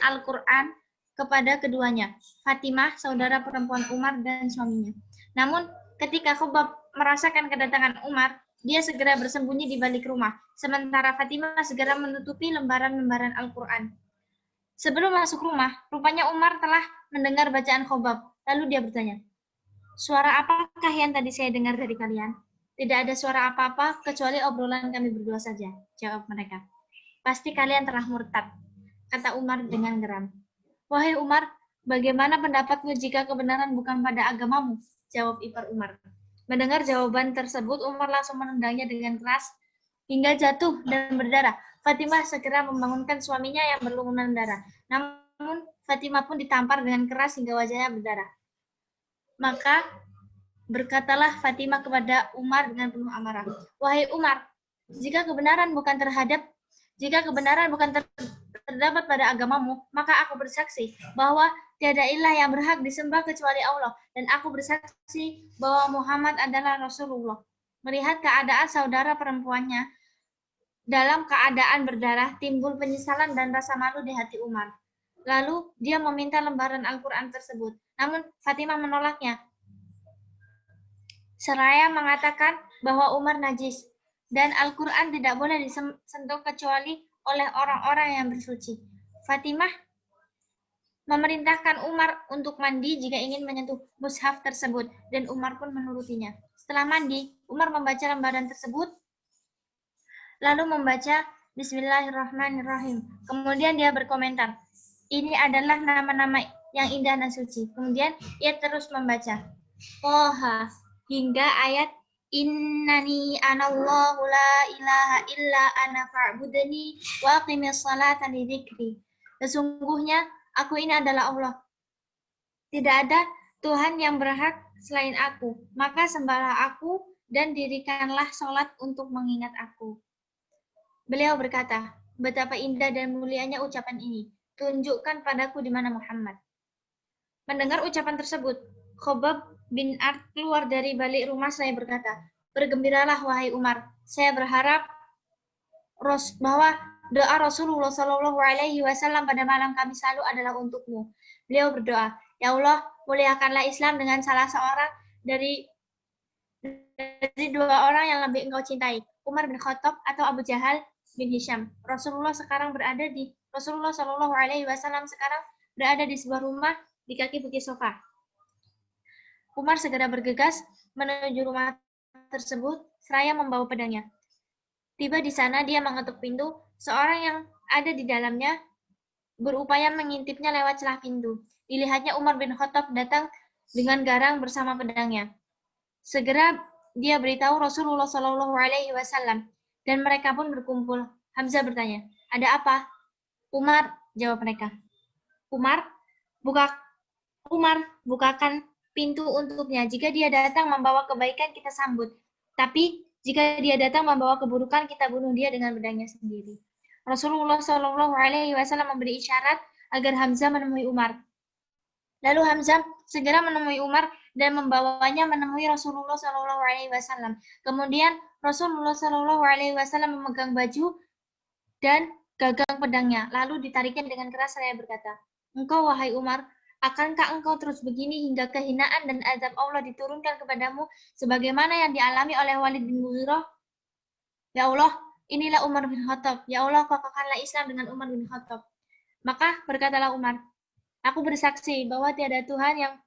Al-Quran kepada keduanya, Fatimah, saudara perempuan Umar dan suaminya. Namun ketika Khabbab merasakan kedatangan Umar, dia segera bersembunyi di balik rumah, sementara Fatimah segera menutupi lembaran-lembaran Al-Quran. Sebelum masuk rumah, rupanya Umar telah mendengar bacaan Khabbab. Lalu dia bertanya, "Suara apakah yang tadi saya dengar dari kalian?" "Tidak ada suara apa-apa kecuali obrolan kami berdua saja," jawab mereka. "Pasti kalian telah murtad," kata Umar dengan geram. "Wahai Umar, bagaimana pendapatmu jika kebenaran bukan pada agamamu?" jawab ipar Umar. Mendengar jawaban tersebut, Umar langsung menendangnya dengan keras hingga jatuh dan berdarah. Fatimah segera membangunkan suaminya yang berlumuran darah. Namun Fatimah pun ditampar dengan keras hingga wajahnya berdarah. Maka berkatalah Fatimah kepada Umar dengan penuh amarah, "Wahai Umar, jika kebenaran bukan terdapat pada agamamu, maka aku bersaksi bahwa tiada ilah yang berhak disembah kecuali Allah, dan aku bersaksi bahwa Muhammad adalah Rasulullah. Melihat keadaan saudara perempuannya dalam keadaan berdarah, timbul penyesalan dan rasa malu di hati Umar. Lalu dia meminta lembaran Al-Quran tersebut. Namun Fatimah menolaknya. Seraya mengatakan bahwa Umar najis dan Al-Quran tidak boleh disentuh kecuali oleh orang-orang yang bersuci. Fatimah memerintahkan Umar untuk mandi jika ingin menyentuh mushaf tersebut, dan Umar pun menurutinya. Setelah mandi, Umar membaca lembaran tersebut, lalu membaca Bismillahirrahmanirrahim. Kemudian dia berkomentar, ini adalah nama-nama yang indah dan suci. Kemudian ia terus membaca Toha hingga ayat Innani anallahu la ilaha illa ana fa'budni wa aqimis salata li dzikri. Sesungguhnya aku ini adalah Allah. Tidak ada Tuhan yang berhak selain aku. Maka sembahlah aku dan dirikanlah sholat untuk mengingat aku. Beliau berkata, betapa indah dan mulianya ucapan ini. Tunjukkan padaku di mana Muhammad. Mendengar ucapan tersebut, Khobab bin Ard keluar dari balik rumah saya berkata, bergembiralah wahai Umar. Saya berharap bahwa doa Rasulullah SAW pada malam Kamis lalu adalah untukmu. Beliau berdoa, ya Allah, muliakanlah Islam dengan salah seorang dari dua orang yang lebih engkau cintai, Umar bin Khattab atau Abu Jahal bin Hisham. Rasulullah sekarang berada di sebuah rumah di kaki Bukit Sofa. Umar segera bergegas menuju rumah tersebut seraya membawa pedangnya. Tiba di sana dia mengetuk pintu. Seorang yang ada di dalamnya berupaya mengintipnya lewat celah pintu. Dilihatnya Umar bin Khattab datang dengan garang bersama pedangnya. Segera dia beritahu Rasulullah SAW dan mereka pun berkumpul. Hamzah bertanya, ada apa? Umar, jawab mereka. Umar, bukakan pintu untuknya. Jika dia datang membawa kebaikan, kita sambut. Tapi jika dia datang membawa keburukan, kita bunuh dia dengan pedangnya sendiri. Rasulullah SAW memberi isyarat agar Hamzah menemui Umar. Lalu Hamzah segera menemui Umar dan membawanya menemui Rasulullah SAW. Kemudian Rasulullah SAW memegang baju dan gagang pedangnya, lalu ditariknya dengan keras seraya berkata, engkau wahai Umar, akankah engkau terus begini hingga kehinaan dan azab Allah diturunkan kepadamu sebagaimana yang dialami oleh Walid bin Mughirah? Ya Allah, inilah Umar bin Khattab. Ya Allah, kokohkanlah Islam dengan Umar bin Khattab. Maka berkatalah Umar, aku bersaksi bahwa tiada Tuhan yang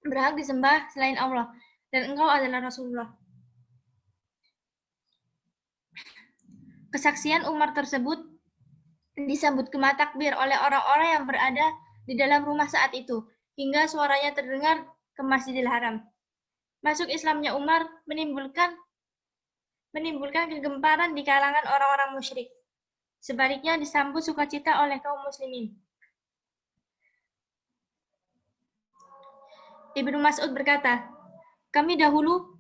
berhak disembah selain Allah, dan engkau adalah Rasulullah. Kesaksian Umar tersebut disambut gema takbir oleh orang-orang yang berada di dalam rumah saat itu, hingga suaranya terdengar ke Masjidil Haram. Masuk Islamnya Umar menimbulkan kegemparan di kalangan orang-orang musyrik. Sebaliknya disambut sukacita oleh kaum muslimin. Ibnu Mas'ud berkata, kami dahulu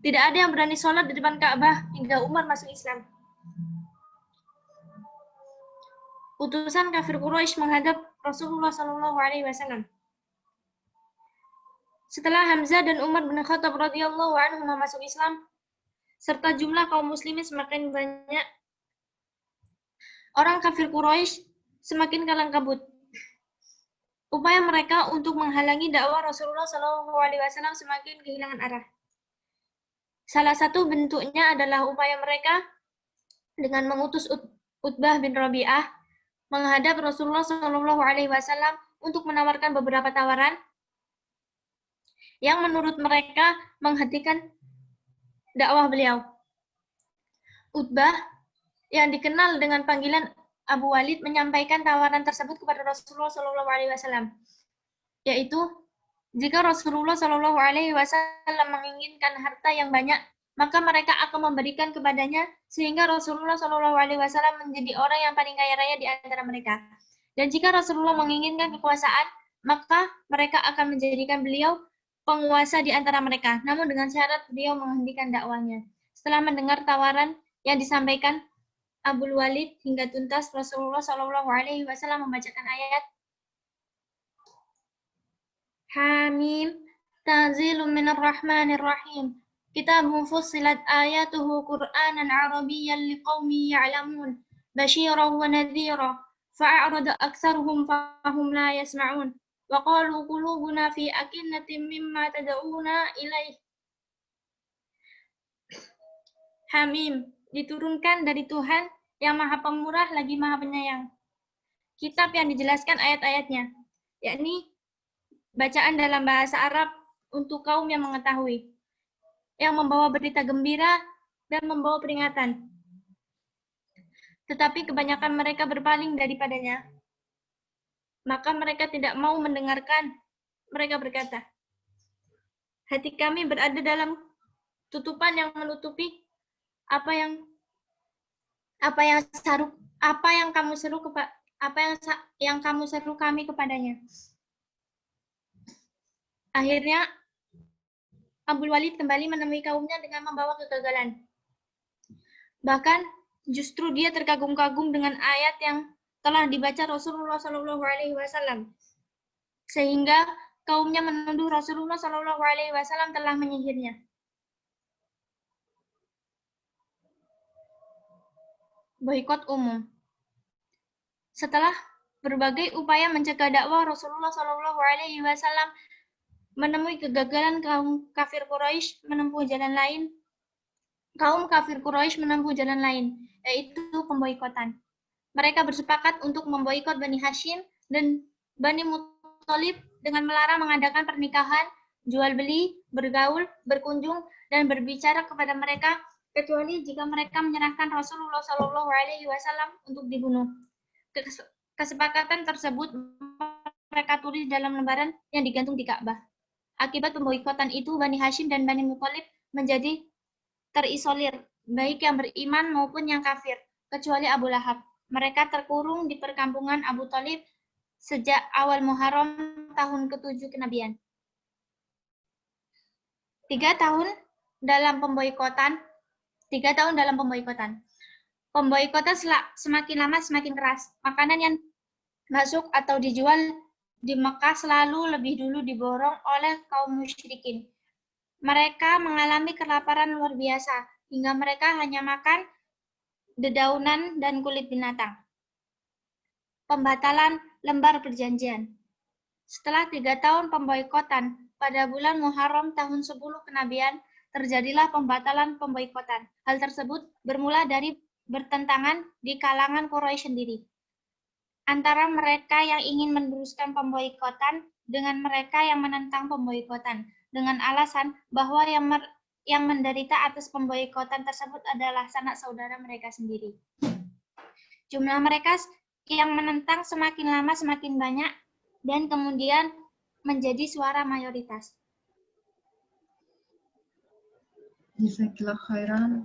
tidak ada yang berani sholat di depan Ka'bah hingga Umar masuk Islam. Utusan kafir Quraisy menghadap Rasulullah SAW. Setelah Hamzah dan Umar bin Khattab radhiyallahu anhu masuk Islam, serta jumlah kaum muslimin semakin banyak, orang kafir Quraisy semakin kalang kabut. Upaya mereka untuk menghalangi dakwah Rasulullah SAW semakin kehilangan arah. Salah satu bentuknya adalah upaya mereka dengan mengutus Utbah bin Rabi'ah menghadap Rasulullah SAW untuk menawarkan beberapa tawaran yang menurut mereka menghentikan dakwah beliau. Utbah yang dikenal dengan panggilan Abu Walid menyampaikan tawaran tersebut kepada Rasulullah SAW, yaitu jika Rasulullah SAW menginginkan harta yang banyak, maka mereka akan memberikan kepadanya sehingga Rasulullah SAW menjadi orang yang paling kaya raya di antara mereka. Dan jika Rasulullah menginginkan kekuasaan, maka mereka akan menjadikan beliau penguasa di antara mereka, namun dengan syarat beliau menghentikan dakwanya. Setelah mendengar tawaran yang disampaikan, Abul Walid hingga tuntas Rasulullah Shallallahu Alaihi Wasallam membacakan ayat Hamim Tanzilun minar Rahmanir Rahim. Kitabun fussilat ayatuhu Qur'anan Arabiyyan liqaumin ya'lamun. Basyiran wa nadhira. Fa'arada aktsaruhum fahum la yasma'un. Wa qalu qulubuna fi akinnatin mimma tad'una ilaih. Hamim, diturunkan dari Tuhan yang Maha Pemurah lagi Maha Penyayang. Kitab yang dijelaskan ayat-ayatnya, yakni bacaan dalam bahasa Arab untuk kaum yang mengetahui, yang membawa berita gembira dan membawa peringatan. Tetapi kebanyakan mereka berpaling daripadanya. Maka mereka tidak mau mendengarkan. Mereka berkata, hati kami berada dalam tutupan yang menutupi apa yang kamu seru kami kepadanya. Akhirnya Abul Walid kembali menemui kaumnya dengan membawa kegagalan. Bahkan justru dia terkagum-kagum dengan ayat yang telah dibaca Rasulullah Shallallahu Alaihi Wasallam, sehingga kaumnya menuduh Rasulullah Shallallahu Alaihi Wasallam telah menyihirnya. Boikot umum. Setelah berbagai upaya mencegah dakwah Rasulullah Shallallahu Alaihi Wasallam menemui kegagalan, kaum kafir Quraisy menempuh jalan lain, yaitu pemboikotan. Mereka bersepakat untuk memboikot Bani Hashim dan Bani Muthalib dengan melarang mengadakan pernikahan, jual beli, bergaul, berkunjung, dan berbicara kepada mereka kecuali jika mereka menyerahkan Rasulullah Shallallahu Alaihi Wasallam untuk dibunuh. Kesepakatan tersebut mereka tulis dalam lembaran yang digantung di Ka'bah. Akibat pemboikotan itu, Bani Hashim dan Bani Muthalib menjadi terisolir, baik yang beriman maupun yang kafir, kecuali Abu Lahab. Mereka terkurung di perkampungan Abu Thalib sejak awal Muharram tahun ke-7 kenabian. 3 tahun dalam pemboikotan. Pemboikotan semakin lama semakin keras. Makanan yang masuk atau dijual di Mekah selalu lebih dulu diborong oleh kaum musyrikin. Mereka mengalami kelaparan luar biasa, hingga mereka hanya makan dedaunan dan kulit binatang. Pembatalan lembar perjanjian. Setelah 3 tahun pemboikotan, pada bulan Muharram tahun 10 kenabian, terjadilah pembatalan pemboikotan. Hal tersebut bermula dari bertentangan di kalangan Quraisy sendiri, antara mereka yang ingin meneruskan pemboikotan dengan mereka yang menentang pemboikotan, dengan alasan bahwa yang menderita atas pemboikotan tersebut adalah sanak saudara mereka sendiri. Jumlah mereka yang menentang semakin lama semakin banyak dan kemudian menjadi suara mayoritas. Jazakallah khairan.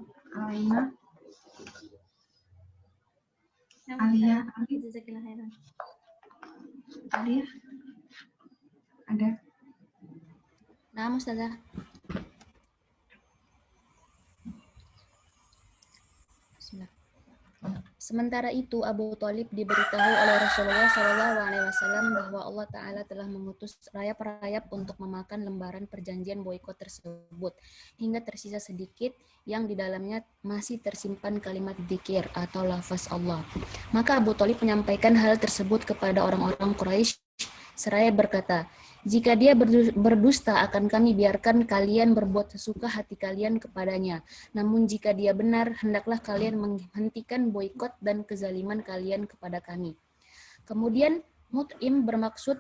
Alia. Jazakallah khairan. Alia. Ada. Nah, Ustazah. Sementara itu, Abu Thalib diberitahu oleh Rasulullah SAW bahwa Allah Ta'ala telah mengutus rayap-rayap untuk memakan lembaran perjanjian boikot tersebut, hingga tersisa sedikit yang di dalamnya masih tersimpan kalimat dzikir atau lafaz Allah. Maka Abu Thalib menyampaikan hal tersebut kepada orang-orang Quraisy seraya berkata, jika dia berdusta akan kami biarkan kalian berbuat sesuka hati kalian kepadanya. Namun jika dia benar, hendaklah kalian menghentikan boikot dan kezaliman kalian kepada kami. Kemudian Mut'im bermaksud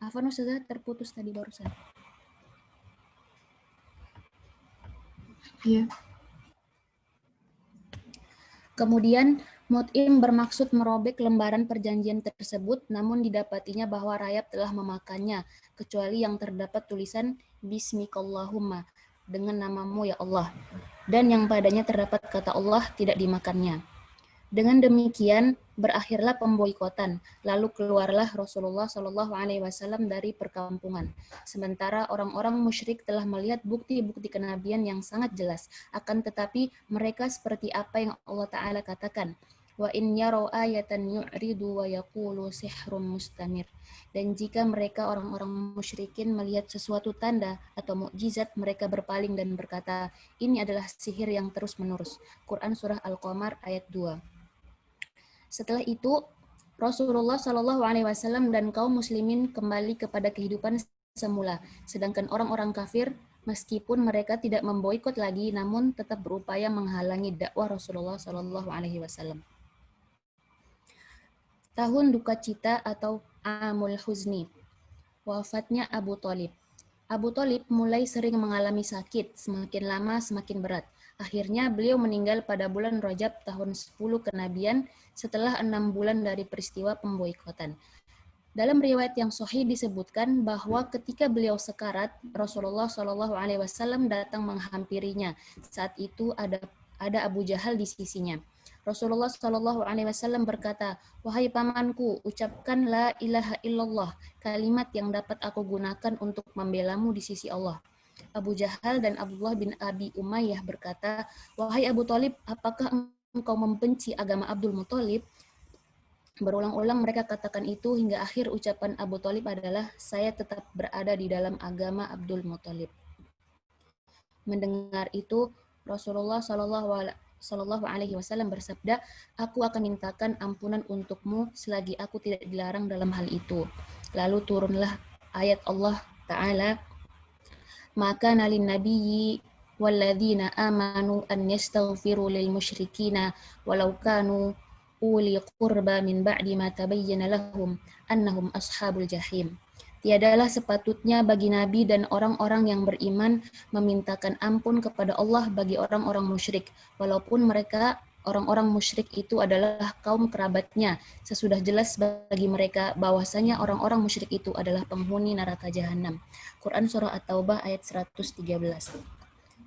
Afwan Ustazah, terputus tadi barusan. Iya. Kemudian Mut'im bermaksud merobek lembaran perjanjian tersebut, namun didapatinya bahwa rayap telah memakannya, kecuali yang terdapat tulisan Bismikallahumma. dengan namamu ya Allah, dan yang padanya terdapat kata Allah tidak dimakannya. Dengan demikian berakhirlah pemboikotan, lalu keluarlah Rasulullah Shallallahu Alaihi Wasallam dari perkampungan. Sementara orang-orang musyrik telah melihat bukti-bukti kenabian yang sangat jelas. Akan tetapi mereka seperti apa yang Allah Taala katakan, wa in yarau ayatan yu'ridu wa yaqulu sihrun mustamir. Dan jika mereka orang-orang musyrikin melihat sesuatu tanda atau mukjizat, mereka berpaling dan berkata, ini adalah sihir yang terus-menerus. Quran Surah Al-Qamar ayat 2. Setelah itu, Rasulullah Shallallahu Alaihi Wasallam dan kaum muslimin kembali kepada kehidupan semula. Sedangkan orang-orang kafir, meskipun mereka tidak memboikot lagi, namun tetap berupaya menghalangi dakwah Rasulullah Shallallahu Alaihi Wasallam. Tahun duka cita atau Amul Huzni, wafatnya Abu Thalib. Abu Thalib mulai sering mengalami sakit, semakin lama semakin berat. Akhirnya beliau meninggal pada bulan Rajab tahun 10 kenabian setelah 6 bulan dari peristiwa pemboikotan. Dalam riwayat yang sahih disebutkan bahwa ketika beliau sekarat, Rasulullah Shallallahu Alaihi Wasallam datang menghampirinya. Saat itu ada Abu Jahal di sisinya. Rasulullah Shallallahu Alaihi Wasallam berkata, wahai pamanku, ucapkan la ilaha illallah, kalimat yang dapat aku gunakan untuk membelamu di sisi Allah. Abu Jahal dan Abdullah bin Abi Umayyah berkata, wahai Abu Thalib, apakah engkau membenci agama Abdul Muthalib? Berulang-ulang mereka katakan itu hingga akhir ucapan Abu Thalib adalah, saya tetap berada di dalam agama Abdul Muthalib. Mendengar itu, Rasulullah Shallallahu Alaihi Wasallam bersabda, aku akan mintakan ampunan untukmu selagi aku tidak dilarang dalam hal itu. Lalu turunlah ayat Allah Ta'ala, maka nalin nabiyyi walladzina amanu an yastaghfiru lil musyrikina walau kanu uli qurba min ba'di ma tabayyana lahum annahum ashabul jahim. Tiadalah sepatutnya bagi Nabi dan orang-orang yang beriman memintakan ampun kepada Allah bagi orang-orang musyrik, walaupun mereka orang-orang musyrik itu adalah kaum kerabatnya, sesudah jelas bagi mereka bahwasanya orang-orang musyrik itu adalah penghuni neraka jahanam. Quran Surah At-Taubah ayat 113.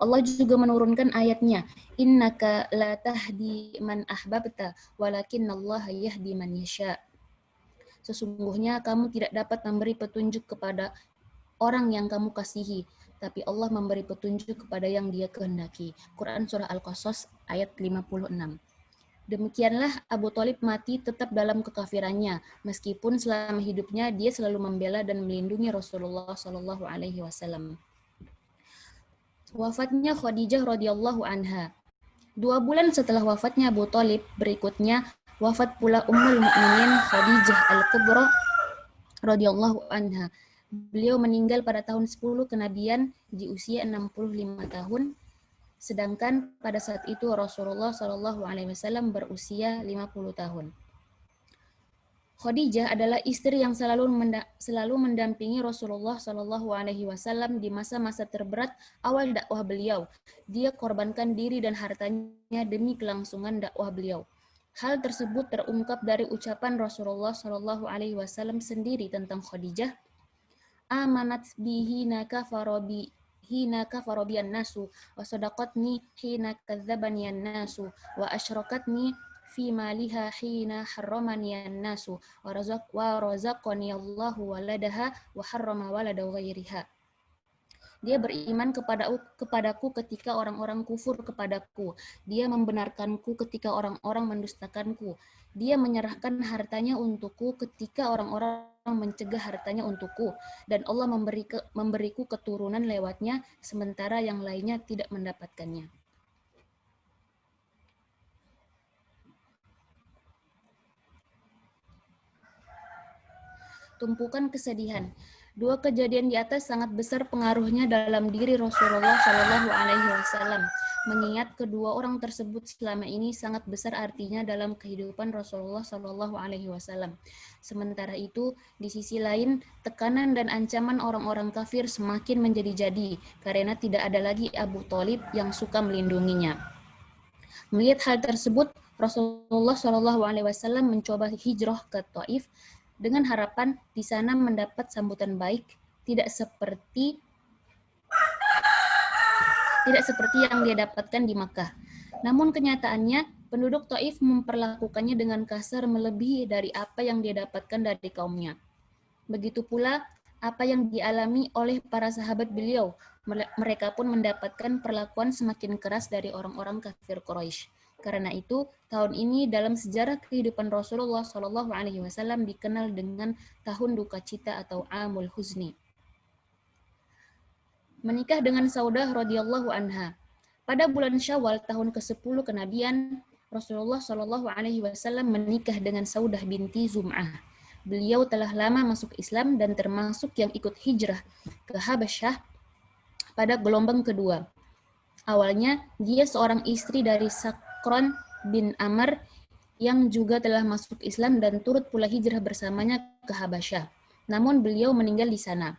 Allah juga menurunkan ayatnya, innaka la tahdi man ahbabta walakinallaha yahdi man yasha. Sesungguhnya kamu tidak dapat memberi petunjuk kepada orang yang kamu kasihi, tapi Allah memberi petunjuk kepada yang Dia kehendaki. Quran Surah Al-Qasas ayat 56. Demikianlah Abu Thalib mati tetap dalam kekafirannya, meskipun selama hidupnya dia selalu membela dan melindungi Rasulullah Shallallahu Alaihi Wasallam. Wafatnya Khadijah radhiyallahu anha. 2 bulan setelah wafatnya Abu Thalib, berikutnya wafat pula Ummul Mukminin Khadijah Al-Kubra radhiyallahu anha. Beliau meninggal pada tahun 10 kenabian di usia 65 tahun, sedangkan pada saat itu Rasulullah Shallallahu Alaihi Wasallam berusia 50 tahun. Khadijah adalah istri yang selalu mendampingi Rasulullah Shallallahu Alaihi Wasallam di masa-masa terberat awal dakwah beliau. Dia korbankan diri dan hartanya demi kelangsungan dakwah beliau. Hal tersebut terungkap dari ucapan Rasulullah Shallallahu Alaihi Wasallam sendiri tentang Khadijah. Amanat bihi hina kafarobian nasu wa sadaqatni hina kadzabanian nasu wa asyrakatni fi maliha hina harramanian nasu wa razaqani Allahu waladaha wa harrama walada ghairiha. Dia beriman kepadaku ketika orang-orang kufur kepadaku. Dia membenarkanku ketika orang-orang mendustakanku. Dia menyerahkan hartanya untukku ketika orang-orang mencegah hartanya untukku. Dan Allah memberiku keturunan lewatnya, sementara yang lainnya tidak mendapatkannya. Tumpukan kesedihan. 2 kejadian di atas sangat besar pengaruhnya dalam diri Rasulullah Shallallahu Alaihi Wasallam. Mengingat kedua orang tersebut selama ini sangat besar artinya dalam kehidupan Rasulullah Shallallahu Alaihi Wasallam. Sementara itu, di sisi lain, tekanan dan ancaman orang-orang kafir semakin menjadi-jadi karena tidak ada lagi Abu Thalib yang suka melindunginya. Melihat hal tersebut, Rasulullah Shallallahu Alaihi Wasallam mencoba hijrah ke Taif dengan harapan di sana mendapat sambutan baik, tidak seperti tidak seperti yang dia dapatkan di Makkah. Namun kenyataannya, penduduk Taif memperlakukannya dengan kasar melebihi dari apa yang dia dapatkan dari kaumnya. Begitu pula apa yang dialami oleh para sahabat beliau. Mereka pun mendapatkan perlakuan semakin keras dari orang-orang kafir Quraisy. Karena itu, tahun ini dalam sejarah kehidupan Rasulullah SAW dikenal dengan tahun duka cita atau Amul Huzni. Menikah dengan Saudah radhiyallahu anha. Pada bulan Syawal tahun ke-10 kenabian, Rasulullah SAW menikah dengan Saudah binti Zum'ah. Beliau telah lama masuk Islam dan termasuk yang ikut hijrah ke Habasyah pada gelombang kedua. Awalnya, dia seorang istri dari Sakron bin Amr yang juga telah masuk Islam dan turut pula hijrah bersamanya ke Habasyah. Namun beliau meninggal di sana.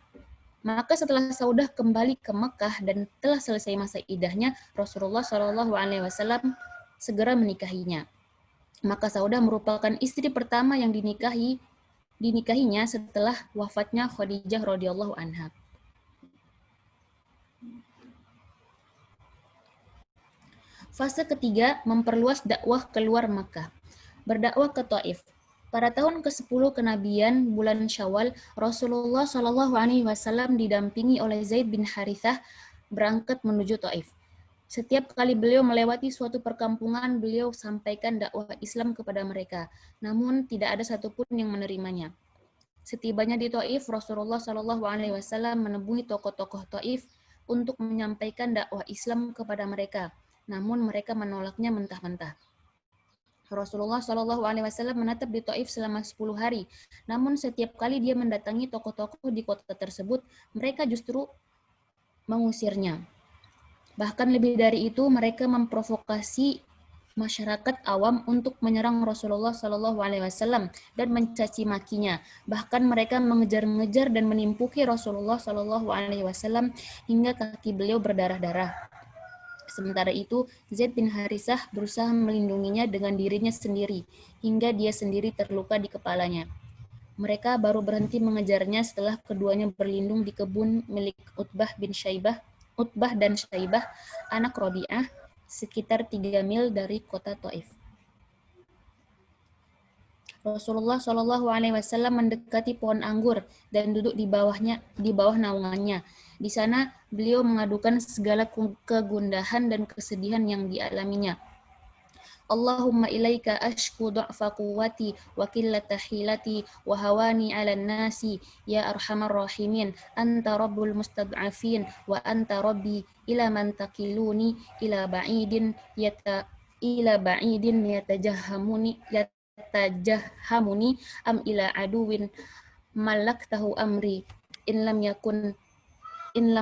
Maka setelah Saudah kembali ke Mekah dan telah selesai masa idahnya, Rasulullah SAW segera menikahinya. Maka Saudah merupakan istri pertama yang dinikahinya setelah wafatnya Khadijah radhiyallahu anha. Fase ketiga, memperluas dakwah keluar Makkah. Berdakwah ke Taif. Pada tahun ke-10 kenabian bulan Syawal, Rasulullah SAW didampingi oleh Zaid bin Harithah berangkat menuju Taif. Setiap kali beliau melewati suatu perkampungan, beliau sampaikan dakwah Islam kepada mereka. Namun tidak ada satupun yang menerimanya. Setibanya di Taif, Rasulullah SAW menemui tokoh-tokoh Taif untuk menyampaikan dakwah Islam kepada mereka. Namun mereka menolaknya mentah-mentah. Rasulullah SAW menetap di Taif selama 10 hari. Namun setiap kali dia mendatangi tokoh-tokoh di kota tersebut, mereka justru mengusirnya. Bahkan lebih dari itu, mereka memprovokasi masyarakat awam untuk menyerang Rasulullah SAW dan mencaci makinya. Bahkan mereka mengejar-ngejar dan menimpuki Rasulullah SAW hingga kaki beliau berdarah-darah. Sementara itu, Zaid bin Harithah berusaha melindunginya dengan dirinya sendiri, hingga dia sendiri terluka di kepalanya. Mereka baru berhenti mengejarnya setelah keduanya berlindung di kebun milik Utbah dan Syaibah, anak Rabi'ah, sekitar 3 mil dari kota Taif. Rasulullah SAW mendekati pohon anggur dan duduk di bawah naungannya. Di sana beliau mengadukan segala kegundahan dan kesedihan yang dialaminya. Allahumma ilaika ashku du'fa quwwati wa qillata hilati wa hawani 'alan nasi ya arhamar rahimin anta rabbul mustad'afin wa anta rabbi ila man taqilluni ila ba'idin yatajahhamuni am ila aduwin malaktahu amri in lam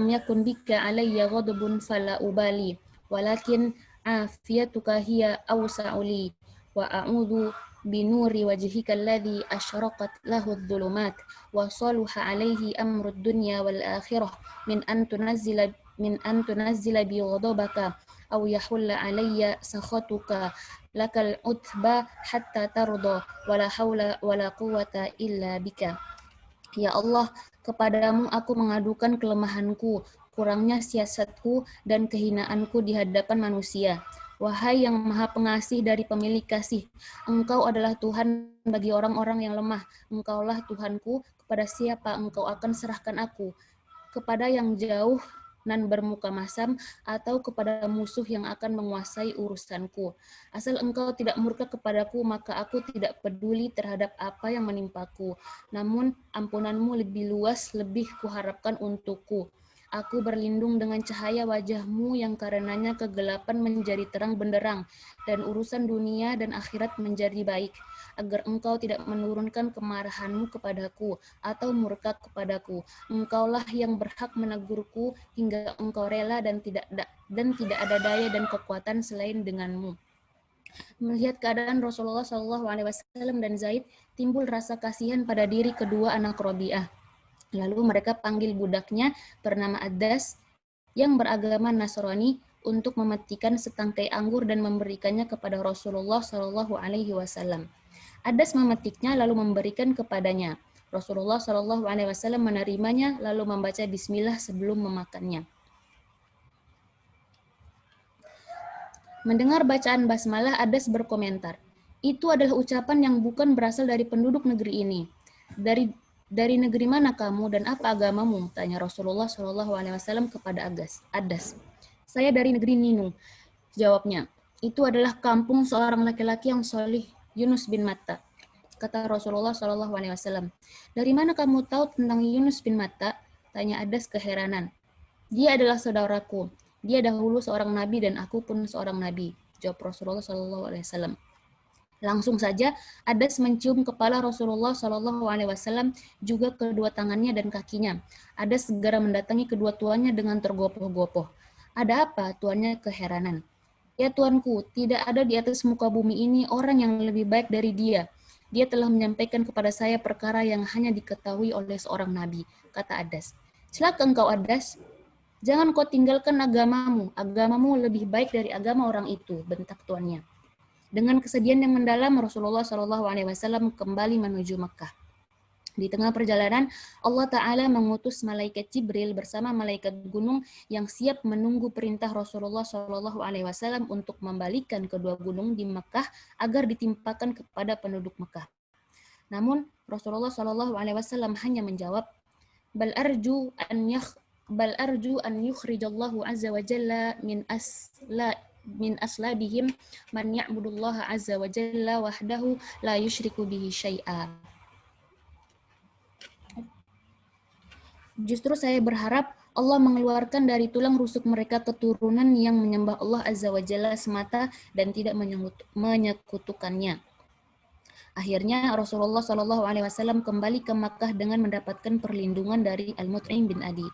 yakun bika alayya ghadabun fala ubali walakin afiyatuka hiya awsa'u li wa a'udzu binuri wajhika alladhi asyraqat lahu adh-dhulumat wa saluha alayhi amru ad-dunya wal akhirah min an tunazzila bi ghadabaka aw yahulla alayya sakhatuka lakal utba hatta tarda wala haula wala quwwata illa bika. Ya Allah, kepadamu aku mengadukan kelemahanku, kurangnya siasatku, dan kehinaanku di hadapan manusia. Wahai yang maha pengasih dari pemilik kasih, Engkau adalah Tuhan bagi orang-orang yang lemah. Engkaulah Tuhanku, kepada siapa Engkau akan serahkan aku? Kepada yang jauh nan bermuka masam, atau kepada musuh yang akan menguasai urusanku. Asal Engkau tidak murka kepadaku, maka aku tidak peduli terhadap apa yang menimpaku. Namun ampunanmu lebih luas, lebih kuharapkan untukku. Aku berlindung dengan cahaya wajahmu yang karenanya kegelapan menjadi terang benderang, dan urusan dunia dan akhirat menjadi baik, agar Engkau tidak menurunkan kemarahanmu kepadaku atau murka kepadaku. Engkaulah yang berhak menegurku hingga Engkau rela dan tidak ada daya dan kekuatan selain denganmu. Melihat keadaan Rasulullah SAW dan Zaid, timbul rasa kasihan pada diri kedua anak Rabi'ah. Lalu mereka panggil budaknya bernama Adas yang beragama Nasrani untuk memetikan setangkai anggur dan memberikannya kepada Rasulullah SAW. Adas memetiknya lalu memberikan kepadanya. Rasulullah SAW menerimanya lalu membaca bismillah sebelum memakannya. Mendengar bacaan basmalah, Adas berkomentar, itu adalah ucapan yang bukan berasal dari penduduk negeri ini. Dari negeri mana kamu dan apa agamamu? Tanya Rasulullah SAW kepada Adas. Saya dari negeri Ninung, jawabnya. Itu adalah kampung seorang laki-laki yang solih, Yunus bin Matta. Kata Rasulullah SAW. Dari mana kamu tahu tentang Yunus bin Matta? Tanya Adas keheranan. Dia adalah saudaraku. Dia dahulu seorang nabi dan aku pun seorang nabi. Jawab Rasulullah SAW. Langsung saja Adas mencium kepala Rasulullah SAW, juga kedua tangannya dan kakinya. Adas segera mendatangi kedua tuannya dengan tergopoh-gopoh. Ada apa? Tuannya keheranan. Ya tuanku, tidak ada di atas muka bumi ini orang yang lebih baik dari dia. Dia telah menyampaikan kepada saya perkara yang hanya diketahui oleh seorang nabi, kata Adas. Celaka engkau Adas, jangan kau tinggalkan agamamu. Agamamu lebih baik dari agama orang itu, bentak tuannya. Dengan kesedihan yang mendalam, Rasulullah SAW kembali menuju Mekah. Di tengah perjalanan, Allah Ta'ala mengutus malaikat Jibril bersama malaikat gunung yang siap menunggu perintah Rasulullah SAW untuk membalikan kedua gunung di Mekah agar ditimpakan kepada penduduk Mekah. Namun, Rasulullah SAW hanya menjawab, Bal arju an yukhrijallahu azza wa jalla min aslabihim man ya'budullaha azza wa jalla wahdahu la yushriku bihi syai'a. Justru saya berharap Allah mengeluarkan dari tulang rusuk mereka keturunan yang menyembah Allah azza wa jalla semata dan tidak menyekutukannya. Akhirnya Rasulullah SAW kembali ke Makkah dengan mendapatkan perlindungan dari Al-Mut'im bin Adi.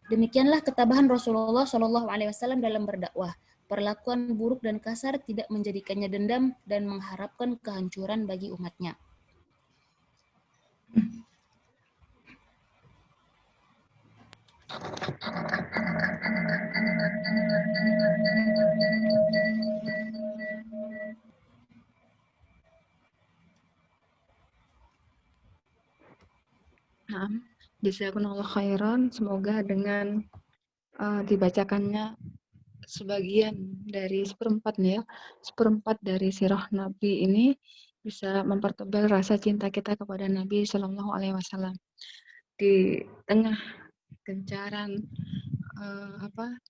Demikianlah ketabahan Rasulullah SAW dalam berdakwah. Perlakuan buruk dan kasar tidak menjadikannya dendam dan mengharapkan kehancuran bagi umatnya. Nah, jazakumullah khairan. Semoga dengan dibacakannya sebagian dari seperempat dari sirah Nabi ini bisa mempertebal rasa cinta kita kepada Nabi Shallallahu Alaihi Wasallam. Di tengah gencaran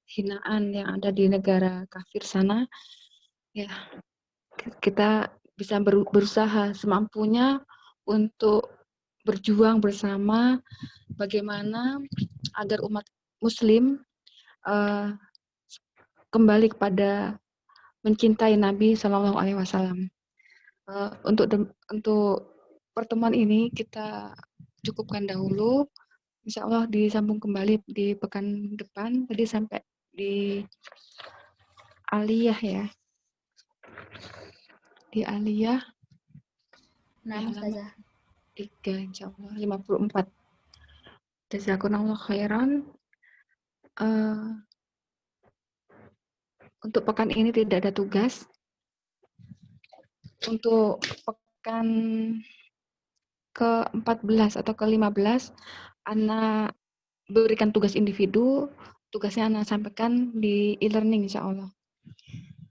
hinaan yang ada di negara kafir sana, ya kita bisa berusaha semampunya untuk berjuang bersama bagaimana agar umat Muslim kembali kepada mencintai Nabi Shallallahu Alaihi Wasallam. Untuk pertemuan ini kita cukupkan dahulu. Insya Allah disambung kembali di pekan depan. Tadi sampai di Aliyah ya. Di Aliyah. Nah, Ustazah. 3 insya Allah 54. Jazakumullah khairan. Untuk pekan ini tidak ada tugas. Untuk pekan ke-14 atau ke-15, Ana berikan tugas individu. Tugasnya Ana sampaikan di e-learning insya Allah.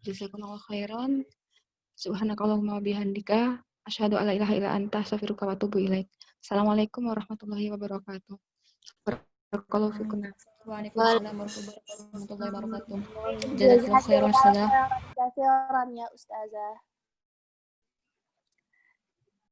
Jazakumullah khairan. Subhanakallahumma bihamdika asyhadu alla ilaha illa anta astaghfiruka wa atubu ilaik. Assalamualaikum warahmatullahi wabarakatuh. Barakallahu fikum. Waalaikumsalam warahmatullahi wabarakatuh. Jazakallahu khairan, Ustazah. Jazakallahu khairan ya Ustazah.